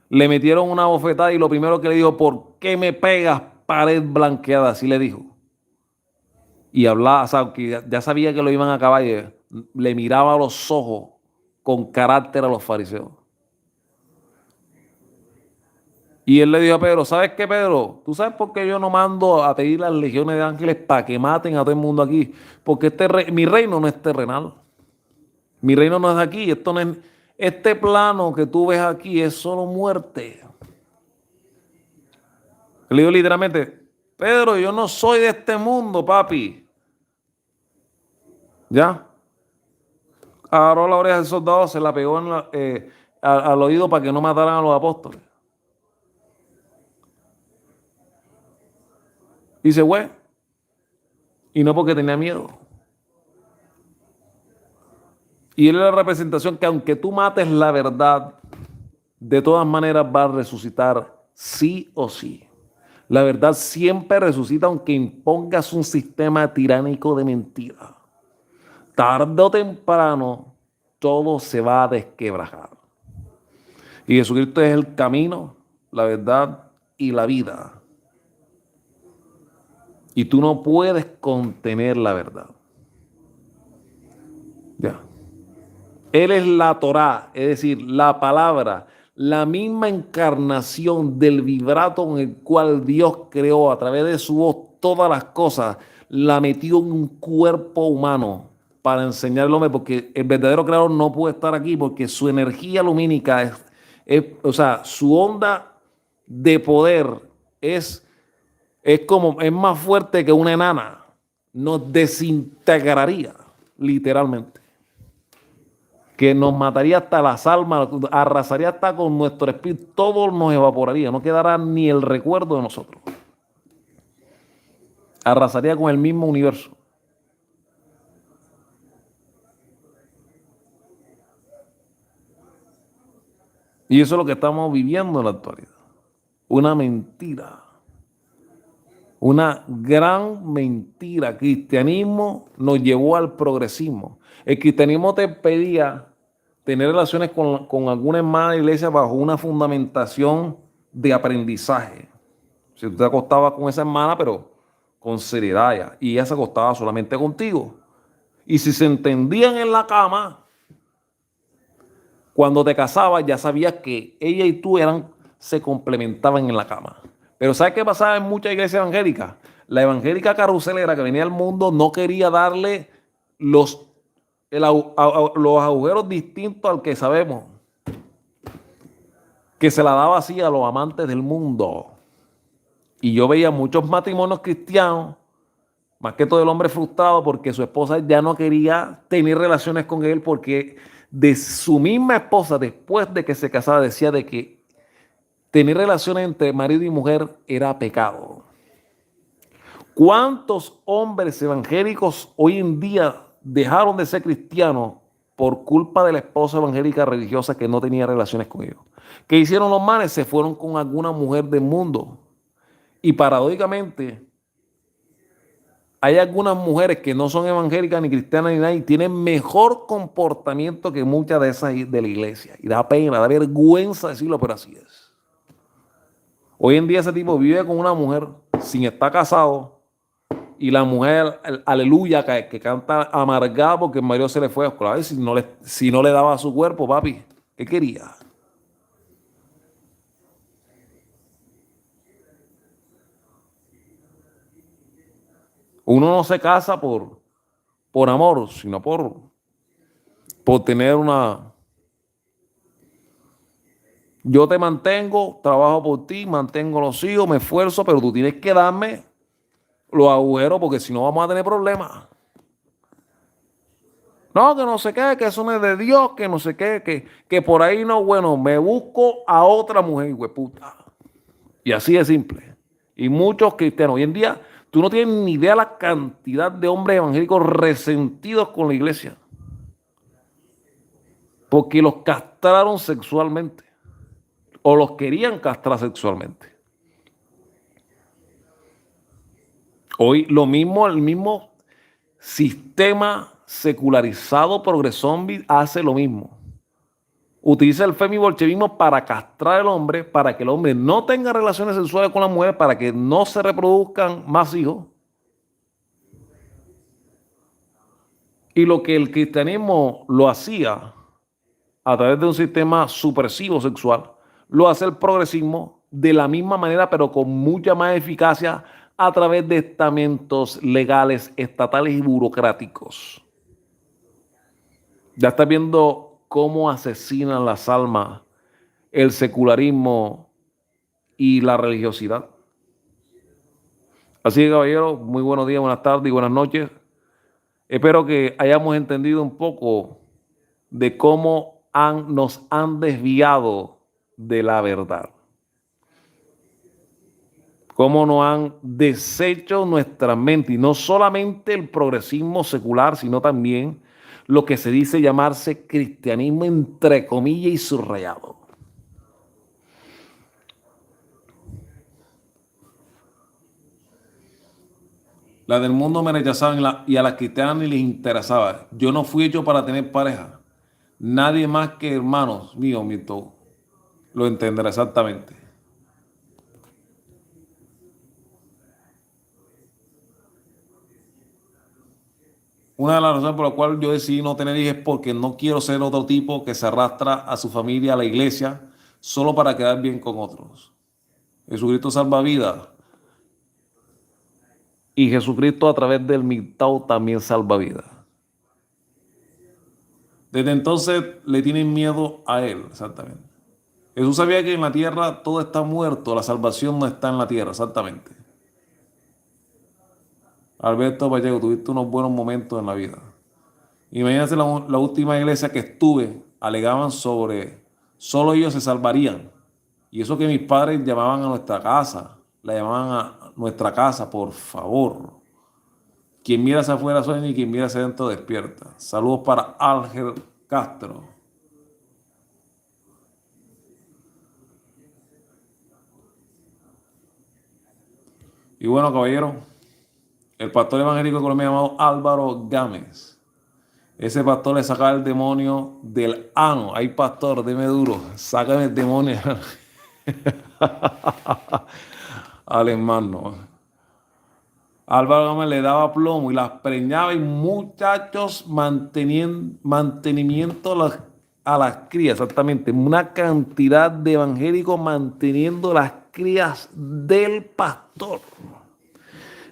Le metieron una bofetada y lo primero que le dijo, ¿por qué me pegas, pared blanqueada? Así le dijo. Y hablaba, o sea, que ya sabía que lo iban a acabar y le miraba a los ojos con carácter a los fariseos. Y él le dijo a Pedro, ¿sabes qué, Pedro? ¿Tú sabes por qué yo no mando a pedir las legiones de ángeles para que maten a todo el mundo aquí? Porque mi reino no es terrenal. Mi reino no es aquí. Esto no es, este plano que tú ves aquí es solo muerte. Le digo literalmente, Pedro, yo no soy de este mundo, papi. ¿Ya? Agarró la oreja del soldado, se la pegó al oído para que no mataran a los apóstoles. Y se fue. Y no porque tenía miedo. Y él es la representación que aunque tú mates la verdad, de todas maneras va a resucitar sí o sí. La verdad siempre resucita aunque impongas un sistema tiránico de mentira. Tarde o temprano, todo se va a desquebrajar. Y Jesucristo es el camino, la verdad y la vida. Y tú no puedes contener la verdad. Ya. Él es la Torá, es decir, la palabra, la misma encarnación del vibrato en el cual Dios creó a través de su voz todas las cosas, la metió en un cuerpo humano para enseñarle al hombre, porque el verdadero creador no puede estar aquí porque su energía lumínica o sea, su onda de poder es más fuerte que una enana, nos desintegraría literalmente, que nos mataría hasta las almas, arrasaría hasta con nuestro espíritu, todo nos evaporaría, no quedará ni el recuerdo de nosotros. Arrasaría con el mismo universo. Y eso es lo que estamos viviendo en la actualidad. Una mentira. Una gran mentira. Cristianismo nos llevó al progresismo. El cristianismo te pedía tener relaciones con alguna hermana de iglesia bajo una fundamentación de aprendizaje. Si tú te acostabas con esa hermana, pero con seriedad ya, y ella se acostaba solamente contigo. Y si se entendían en la cama, cuando te casabas ya sabías que ella y tú se complementaban en la cama. Pero ¿sabes qué pasaba en muchas iglesias evangélicas? La evangélica caruselera que venía al mundo no quería darle los, los agujeros distintos al que sabemos, que se la daba así a los amantes del mundo. Y yo veía muchos matrimonios cristianos, más que todo el hombre frustrado porque su esposa ya no quería tener relaciones con él porque de su misma esposa, después de que se casaba, decía de que tener relaciones entre marido y mujer era pecado. ¿Cuántos hombres evangélicos hoy en día dejaron de ser cristianos por culpa de la esposa evangélica religiosa que no tenía relaciones con ellos? ¿Qué hicieron los manes? Se fueron con alguna mujer del mundo. Y paradójicamente, hay algunas mujeres que no son evangélicas ni cristianas ni nada y tienen mejor comportamiento que muchas de esas de la iglesia. Y da pena, da vergüenza decirlo, pero así es. Hoy en día ese tipo vive con una mujer sin estar casado y la mujer, aleluya, que canta amargada porque el marido se le fue. Claro, si no le daba su cuerpo, papi, ¿qué quería? Uno no se casa por amor, sino por tener una... Yo te mantengo, trabajo por ti, mantengo los hijos, me esfuerzo, pero tú tienes que darme los agujeros porque si no vamos a tener problemas. No, que no sé qué, que eso no es de Dios, que no sé qué, que por ahí no, bueno, me busco a otra mujer, hueputa. Y así de simple. Y muchos cristianos, hoy en día, tú no tienes ni idea la cantidad de hombres evangélicos resentidos con la iglesia. Porque los castraron sexualmente. O los querían castrar sexualmente. Hoy lo mismo, el mismo sistema secularizado progresombie hace lo mismo. Utiliza el femibolchevismo para castrar al hombre, para que el hombre no tenga relaciones sexuales con la mujer, para que no se reproduzcan más hijos. Y lo que el cristianismo lo hacía a través de un sistema supresivo sexual, lo hace el progresismo de la misma manera, pero con mucha más eficacia a través de estamentos legales, estatales y burocráticos. Ya estás viendo cómo asesinan las almas el secularismo y la religiosidad. Así que, caballeros, muy buenos días, buenas tardes y buenas noches. Espero que hayamos entendido un poco de cómo nos han desviado de la verdad. Cómo nos han deshecho nuestra mente. Y no solamente el progresismo secular, sino también lo que se dice llamarse cristianismo entre comillas y subrayado. La del mundo me rechazaban y a las cristianas ni les interesaba. Yo no fui hecho para tener pareja. Nadie más que hermanos míos, mito, lo entenderá exactamente. Una de las razones por las cuales yo decidí no tener hijos es porque no quiero ser otro tipo que se arrastra a su familia, a la iglesia, solo para quedar bien con otros. Jesucristo salva vidas. Y Jesucristo a través del Mictao también salva vidas. Desde entonces le tienen miedo a él, exactamente. Jesús sabía que en la tierra todo está muerto, la salvación no está en la tierra, exactamente. Alberto Pacheco, tuviste unos buenos momentos en la vida. Imagínate la última iglesia que estuve, alegaban sobre solo ellos se salvarían. Y eso que mis padres llamaban a nuestra casa, la llamaban a nuestra casa, por favor. Quien mira hacia afuera sueña y quien mira hacia adentro despierta. Saludos para Ángel Castro. Y bueno, caballero, el pastor evangélico colombiano llamado Álvaro Gámez. Ese pastor le sacaba el demonio del ano. Ay, pastor, deme duro. Sácame el demonio al hermano. Álvaro Gámez le daba plomo y las preñaba y muchachos mantenimiento a las crías, exactamente. Una cantidad de evangélicos manteniendo las crías del pastor.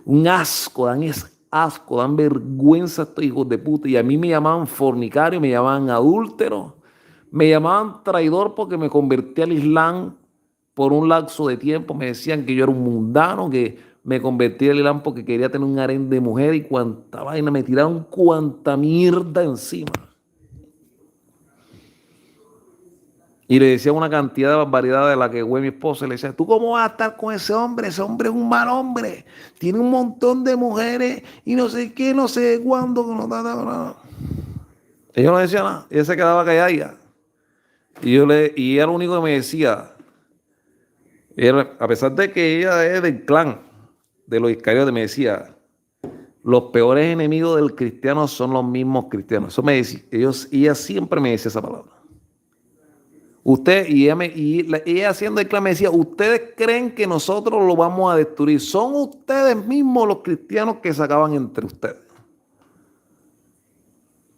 Un asco, asco, dan vergüenza a estos hijos de puta. Y a mí me llamaban fornicario, me llamaban adúltero, me llamaban traidor porque me convertí al Islam por un lapso de tiempo. Me decían que yo era un mundano, que me convertí al Islam porque quería tener un harén de mujer y cuanta vaina, me tiraron cuanta mierda encima. Y le decía una cantidad de barbaridad de la que fue mi esposa. Le decía, ¿tú cómo vas a estar con ese hombre? Ese hombre es un mal hombre. Tiene un montón de mujeres y no sé qué, no sé cuándo. Ella no decía nada. Ella se quedaba callada. Y ella lo único que me decía, a pesar de que ella es del clan de los Iscariotes, me decía, los peores enemigos del cristiano son los mismos cristianos. Eso me decía, ella siempre me decía esa palabra. Ella haciendo el clan me decía, ustedes creen que nosotros lo vamos a destruir. Son ustedes mismos los cristianos que se acaban entre ustedes.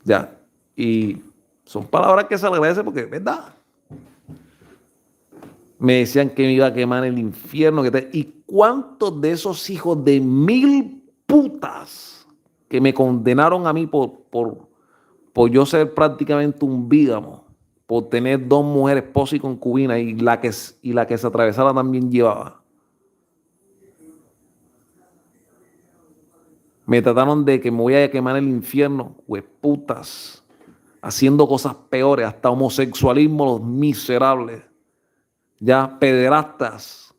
Ya. Y son palabras que se le agradece porque es verdad. Me decían que me iba a quemar en el infierno. ¿Y cuántos de esos hijos de mil putas que me condenaron a mí por yo ser prácticamente un bígamo, por tener dos mujeres, esposa y concubina, y la que se atravesara también llevaba? Me trataron de que me voy a quemar en el infierno, putas, haciendo cosas peores, hasta homosexualismo, los miserables, ya pederastas,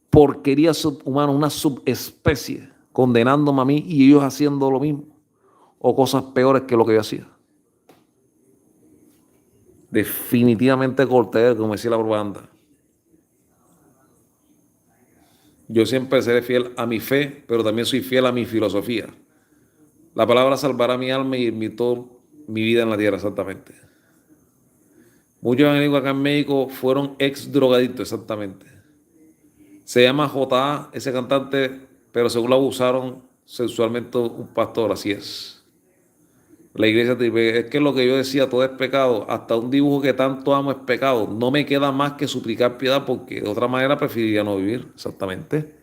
porquería subhumana, una subespecie, condenándome a mí y ellos haciendo lo mismo, o cosas peores que lo que yo hacía. Definitivamente corté, como decía la propaganda. Yo siempre seré fiel a mi fe, pero también soy fiel a mi filosofía. La palabra salvará mi alma y mi vida en la tierra, exactamente. Muchos evangélicos acá en México fueron ex drogadictos, exactamente. Se llama J.A. ese cantante, pero según lo abusaron sexualmente un pastor, así es. La iglesia te dice, es que lo que yo decía, todo es pecado, hasta un dibujo que tanto amo es pecado. No me queda más que suplicar piedad porque de otra manera preferiría no vivir, exactamente.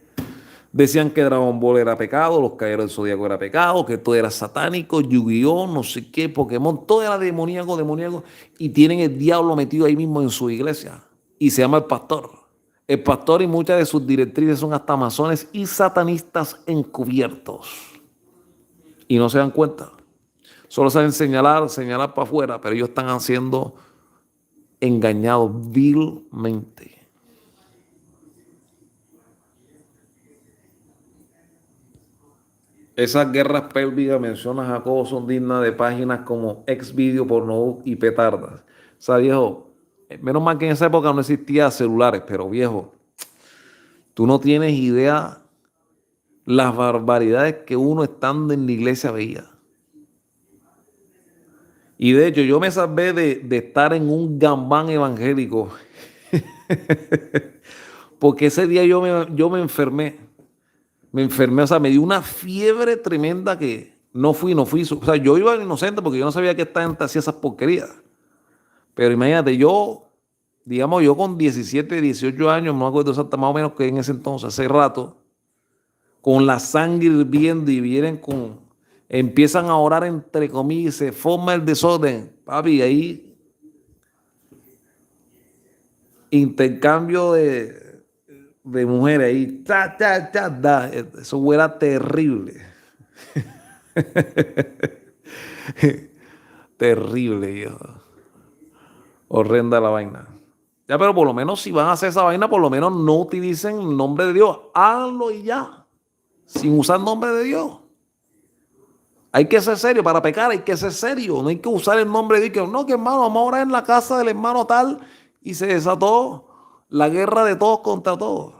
Decían que Dragon Ball era pecado, los Caballeros del Zodíaco era pecado, que todo era satánico, Yu-Gi-Oh, no sé qué, Pokémon, todo era demoníaco, demoníaco, y tienen el diablo metido ahí mismo en su iglesia, y se llama el pastor. El pastor y muchas de sus directrices son hasta masones y satanistas encubiertos, y no se dan cuenta. Solo saben señalar, señalar para afuera, pero ellos están siendo engañados vilmente. Esas guerras pélvicas, menciona Jacobo, son dignas de páginas como Xvideo, Pornhub y Petardas. O sea, viejo, menos mal que en esa época no existía celulares, pero viejo, tú no tienes idea las barbaridades que uno estando en la iglesia veía. Y de hecho, yo me salvé de estar en un gambán evangélico, porque ese día yo me enfermé. Me enfermé, o sea, me dio una fiebre tremenda que no fui. O sea, yo iba inocente porque yo no sabía que esta gente hacía esas porquerías. Pero imagínate, digamos, yo con 17, 18 años, no me acuerdo exactamente más o menos que en ese entonces, hace rato, con la sangre hirviendo y empiezan a orar entre comillas, se forma el desorden. Papi, ahí intercambio de mujeres, ahí, eso era terrible. Terrible, viejo. Horrenda la vaina. Ya, pero por lo menos si van a hacer esa vaina, por lo menos no utilicen el nombre de Dios. Háganlo y ya. Sin usar el nombre de Dios. Hay que ser serio. Para pecar hay que ser serio. No hay que usar el nombre de Dios. No, que hermano, vamos a orar en la casa del hermano tal. Y se desató la guerra de todos contra todos.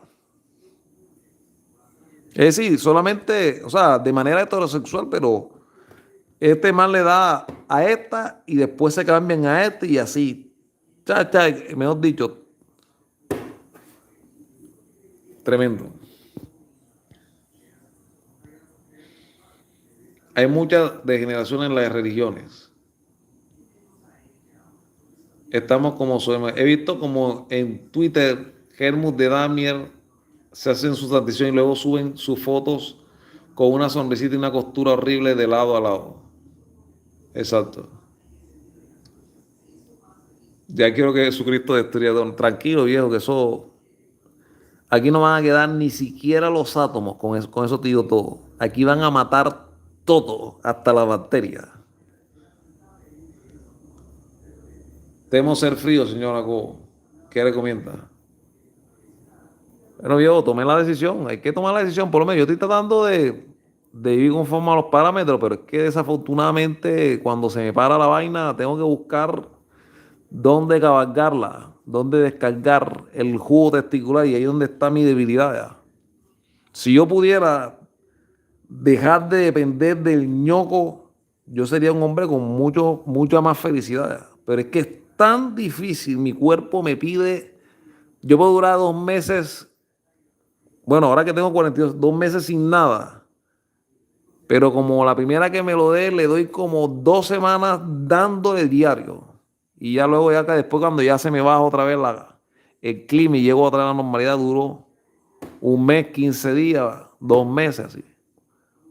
Es decir, solamente, o sea, de manera heterosexual, pero este man le da a esta y después se cambian a este y así. Mejor dicho, tremendo. Hay mucha degeneración en las religiones. Estamos como he visto como en Twitter, Hermus de Damier se hacen su transición y luego suben sus fotos con una sonrisita y una costura horrible de lado a lado. Exacto. Ya quiero que Jesucristo destruya. Tranquilo, viejo, que eso. Aquí no van a quedar ni siquiera los átomos, con eso te digo todo. Aquí van a matar todo, hasta la bacteria. Temo ser frío, señor Jacobo. ¿Qué recomienda? Bueno, yo tomé la decisión, hay que tomar la decisión, por lo menos yo estoy tratando de vivir conforme a los parámetros, pero es que desafortunadamente cuando se me para la vaina tengo que buscar dónde cabalgarla, dónde descargar el jugo testicular y ahí es donde está mi debilidad ya. Si yo pudiera dejar de depender del ñoco, yo sería un hombre con mucha más felicidad ya. Pero es que es tan difícil, mi cuerpo me pide, yo puedo durar 2 meses. Bueno, ahora que tengo 42 meses sin nada, pero como la primera que me lo dé, le doy como 2 semanas dándole diario. Y ya luego, ya que después cuando ya se me baja otra vez el clima y llego otra vez a la normalidad, duró un mes, 15 días, 2 meses así.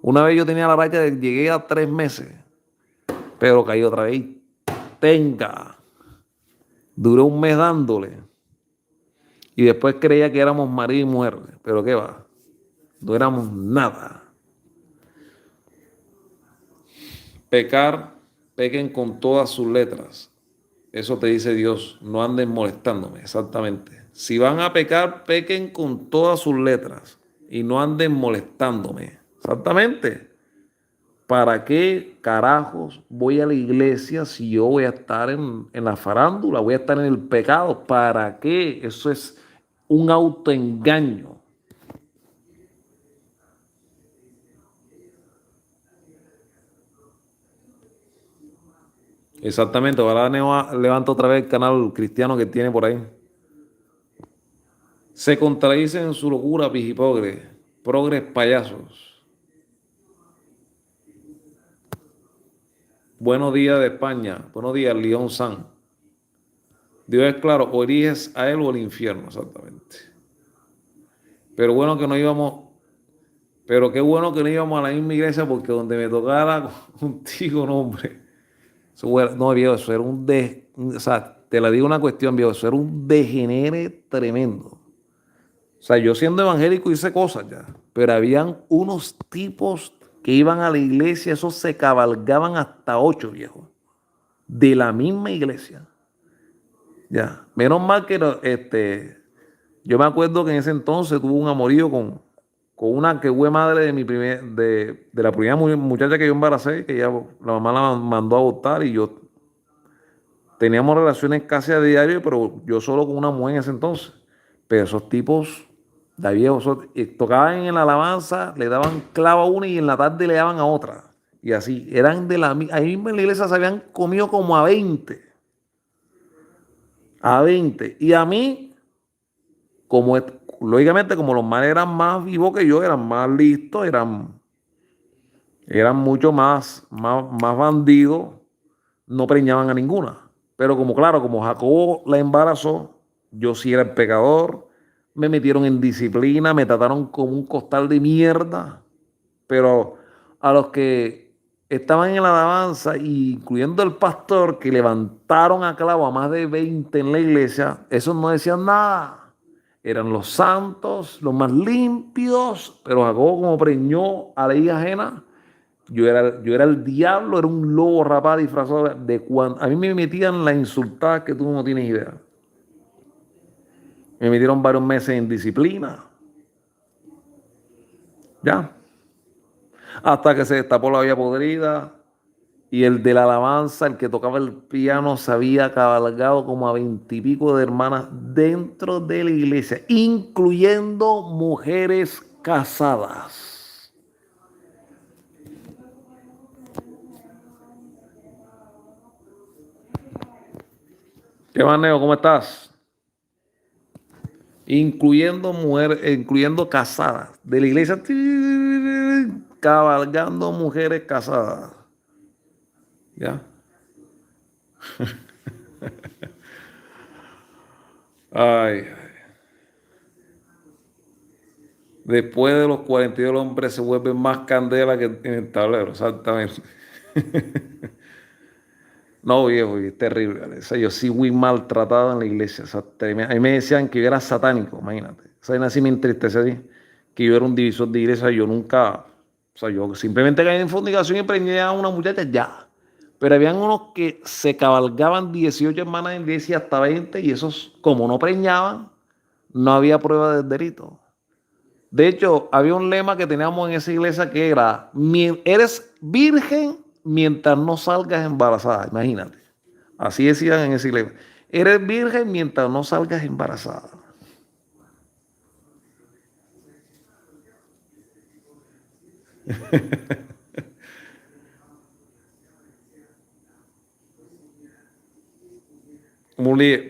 Una vez yo tenía la racha de llegué a 3 meses, pero caí otra vez. Tenga. Duré un mes dándole. Y después creía que éramos marido y mujer. Pero qué va. No éramos nada. Pecar, pequen con todas sus letras. Eso te dice Dios. No anden molestándome, exactamente. Si van a pecar, pequen con todas sus letras. Y no anden molestándome. Exactamente. ¿Para qué carajos voy a la iglesia si yo voy a estar en la farándula? Voy a estar en el pecado. ¿Para qué? Eso es un autoengaño. Exactamente, ahora levanta otra vez el canal cristiano que tiene por ahí. Se contradicen en su locura, pijipogres, progres payasos. Buenos días de España, buenos días, León San. Dios es claro, o eliges a él o el infierno, exactamente. Pero bueno que no íbamos, pero qué bueno que no íbamos a la misma iglesia porque donde me tocara contigo, no, hombre. No, viejo, eso era o sea, te la digo una cuestión, viejo, eso era un degenere tremendo. O sea, yo siendo evangélico hice cosas ya, pero habían unos tipos que iban a la iglesia, esos se cabalgaban hasta 8, viejo, de la misma iglesia. Ya, menos mal que yo me acuerdo que en ese entonces tuve un amorío con una que fue madre de de la primera muchacha que yo embaracé, que ya la mamá la mandó a abortar y yo teníamos relaciones casi a diario, pero yo solo con una mujer en ese entonces. Pero esos tipos, de viejo, tocaban en la alabanza, le daban clavo a una y en la tarde le daban a otra. Y así, eran ahí mismo en la iglesia se habían comido como a 20. Y a mí, como lógicamente, como los males eran más vivos que yo, eran más listos, eran mucho más bandidos, no preñaban a ninguna. Pero como claro, como Jacobo la embarazó, yo sí era el pecador, me metieron en disciplina, me trataron como un costal de mierda, pero a los que estaban en la alabanza, incluyendo el pastor, que levantaron a clavo a más de 20 en la iglesia, esos no decían nada. Eran los santos, los más limpios, pero Jacobo como preñó a la hija ajena, yo era el diablo, era un lobo rapaz disfrazado de cuando. A mí me metían la insultada que tú no tienes idea. Me metieron varios meses en disciplina. Ya. Hasta que se destapó la vía podrida y el de la alabanza, el que tocaba el piano, se había cabalgado como a 20 y pico de hermanas dentro de la iglesia, incluyendo mujeres casadas. ¿Qué más, Neo? ¿Cómo estás? Incluyendo mujeres, incluyendo casadas de la iglesia, cabalgando mujeres casadas. ¿Ya? Ay, después de los 42 el hombre se vuelve más candela que en el tablero, exactamente. No, viejo, es terrible, ¿vale? O sea, yo sí fui maltratado en la iglesia. O sea, a mí me decían que yo era satánico, imagínate. O sea, así me entristece así, que yo era un divisor de iglesia. Yo nunca, o sea, yo simplemente caí en fornicación y preñé a una muchacha ya. Pero habían unos que se cabalgaban 18 hermanas en iglesia hasta 20 y esos, como no preñaban, no había prueba del delito. De hecho, había un lema que teníamos en esa iglesia que era, eres virgen mientras no salgas embarazada, imagínate. Así decían en esa iglesia. Eres virgen mientras no salgas embarazada.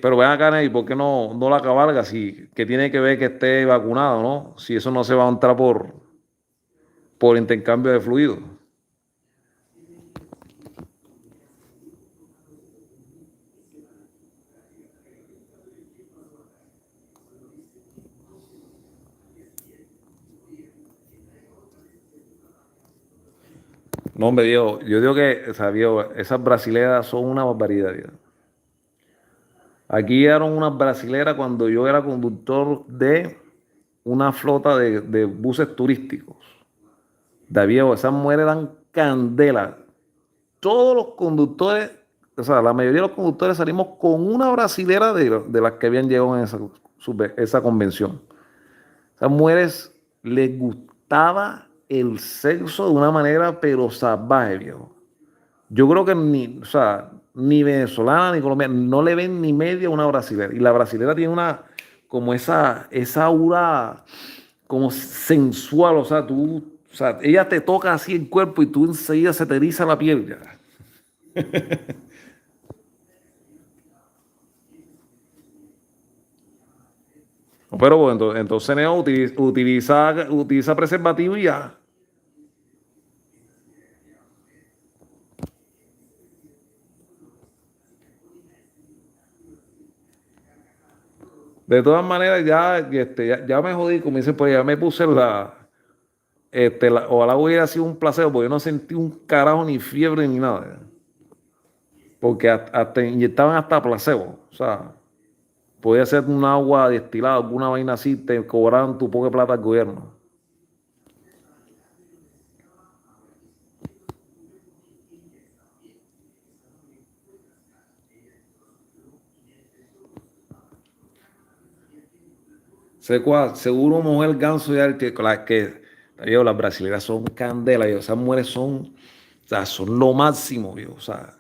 Pero ven acá, ¿y por qué no la cabalga? Si, que tiene que ver que esté vacunado, ¿no? Si eso no se va a entrar por intercambio de fluidos. No, hombre, Dios, yo digo que, o sea, viejo, esas brasileras son una barbaridad, viejo. Aquí llegaron unas brasileras cuando yo era conductor de una flota de buses turísticos. De viejo, esas mujeres dan candela. Todos los conductores, o sea, la mayoría de los conductores salimos con una brasilera de las que habían llegado en esa convención. Esas mujeres les gustaba el sexo de una manera pero salvaje, viejo. Yo creo que ni, o sea, ni venezolana ni colombiana no le ven ni media a una brasilera. Y la brasilera tiene como esa aura como sensual, o sea, ella te toca así el cuerpo y tú enseguida se te eriza la piel ya. Pero bueno, entonces Neo utiliza preservativo y ya. De todas maneras, ya me jodí, como dicen, pues ya me puse ojalá hubiera sido un placebo, porque yo no sentí un carajo ni fiebre ni nada. Porque hasta inyectaban hasta placebo. O sea, podía ser un agua destilada, alguna vaina así, te cobraban tu poca de plata al gobierno. Seguro mujer ganso ya las brasileñas son candela, yo, esas mujeres son, o sea, son lo máximo, yo, o sea,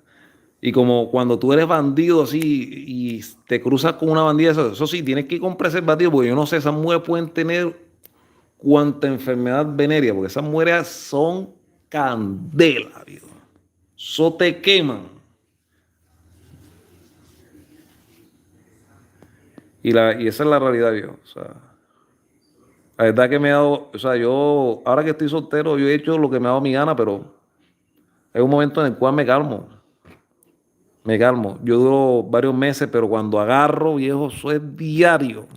y como cuando tú eres bandido así y te cruzas con una bandida, eso sí, tienes que ir con preservativo, porque yo no sé, esas mujeres pueden tener cuanta enfermedad venérea, porque esas mujeres son candela, viejo. Eso te queman. Y esa es la realidad, viejo. O sea, la verdad que me ha dado, o sea, yo, ahora que estoy soltero, yo he hecho lo que me ha dado mi gana, pero hay un momento en el cual me calmo. Me calmo. Yo duro varios meses, pero cuando agarro, viejo, eso es diario.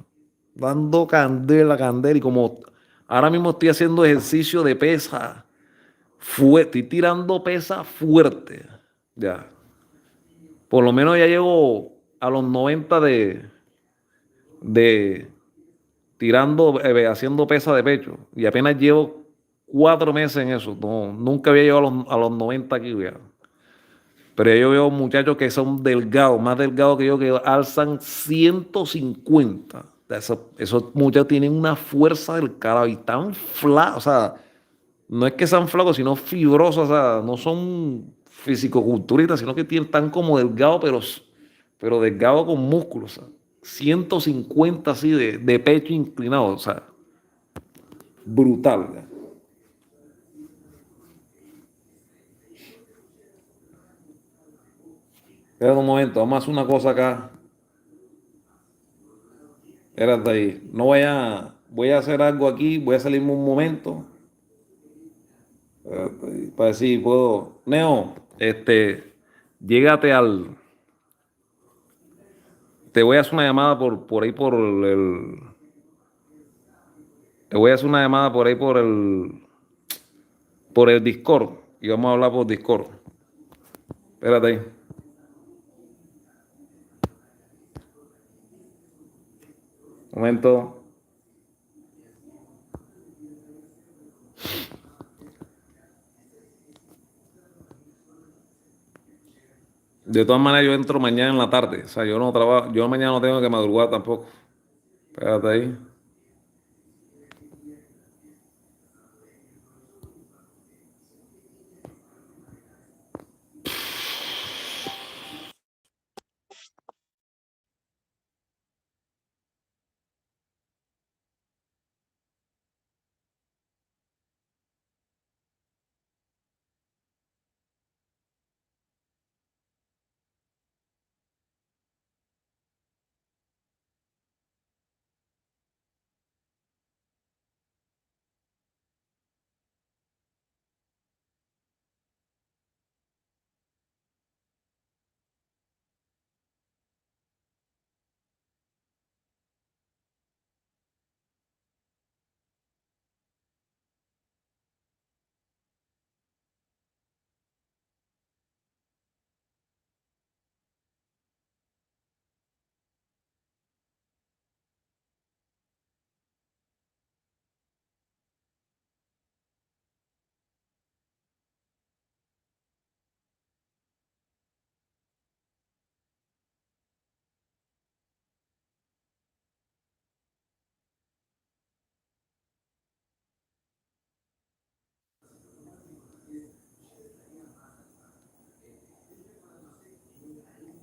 Dando candela, candela. Y como ahora mismo estoy haciendo ejercicio de pesa fuerte, estoy tirando pesa fuerte. Ya. Por lo menos ya llego a los 90 de tirando, haciendo pesa de pecho. Y apenas llevo 4 meses en eso. No, nunca había llegado a los 90 aquí, ya. Pero yo veo muchachos que son delgados, más delgados que yo, que alzan 150. Esos muchachos tienen una fuerza del carajo y tan flacos. O sea, no es que sean flacos, sino fibrosos. O sea, no son fisicoculturistas, sino que están como delgados, pero delgados con músculos. O sea, 150 así de pecho inclinado. O sea, brutal. ¿Ya? Espera un momento, vamos a hacer una cosa acá. Espérate ahí. No voy a hacer algo aquí, voy a salirme un momento. Espérate ahí, para ver si puedo. Neo, llégate al. Te voy a hacer una llamada por ahí por te voy a hacer una llamada por ahí por el Discord. Y vamos a hablar por Discord. Espérate ahí. Un momento. De todas maneras, yo entro mañana en la tarde. O sea, yo no trabajo, yo mañana no tengo que madrugar tampoco. Espérate ahí.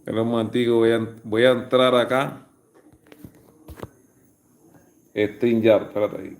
Espera un momentico, voy a entrar acá. StreamYard, espérate ahí.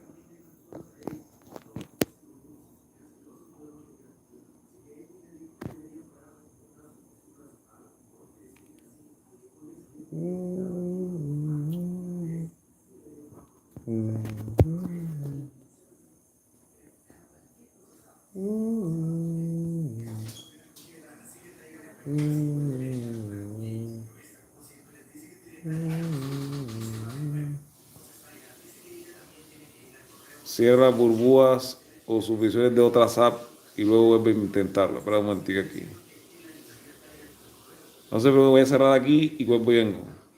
Cierra burbujas o suscripciones de otras apps y luego vuelve a intentarlo. Espera un momentico aquí. No sé, pero voy a cerrar aquí y vuelvo y vengo.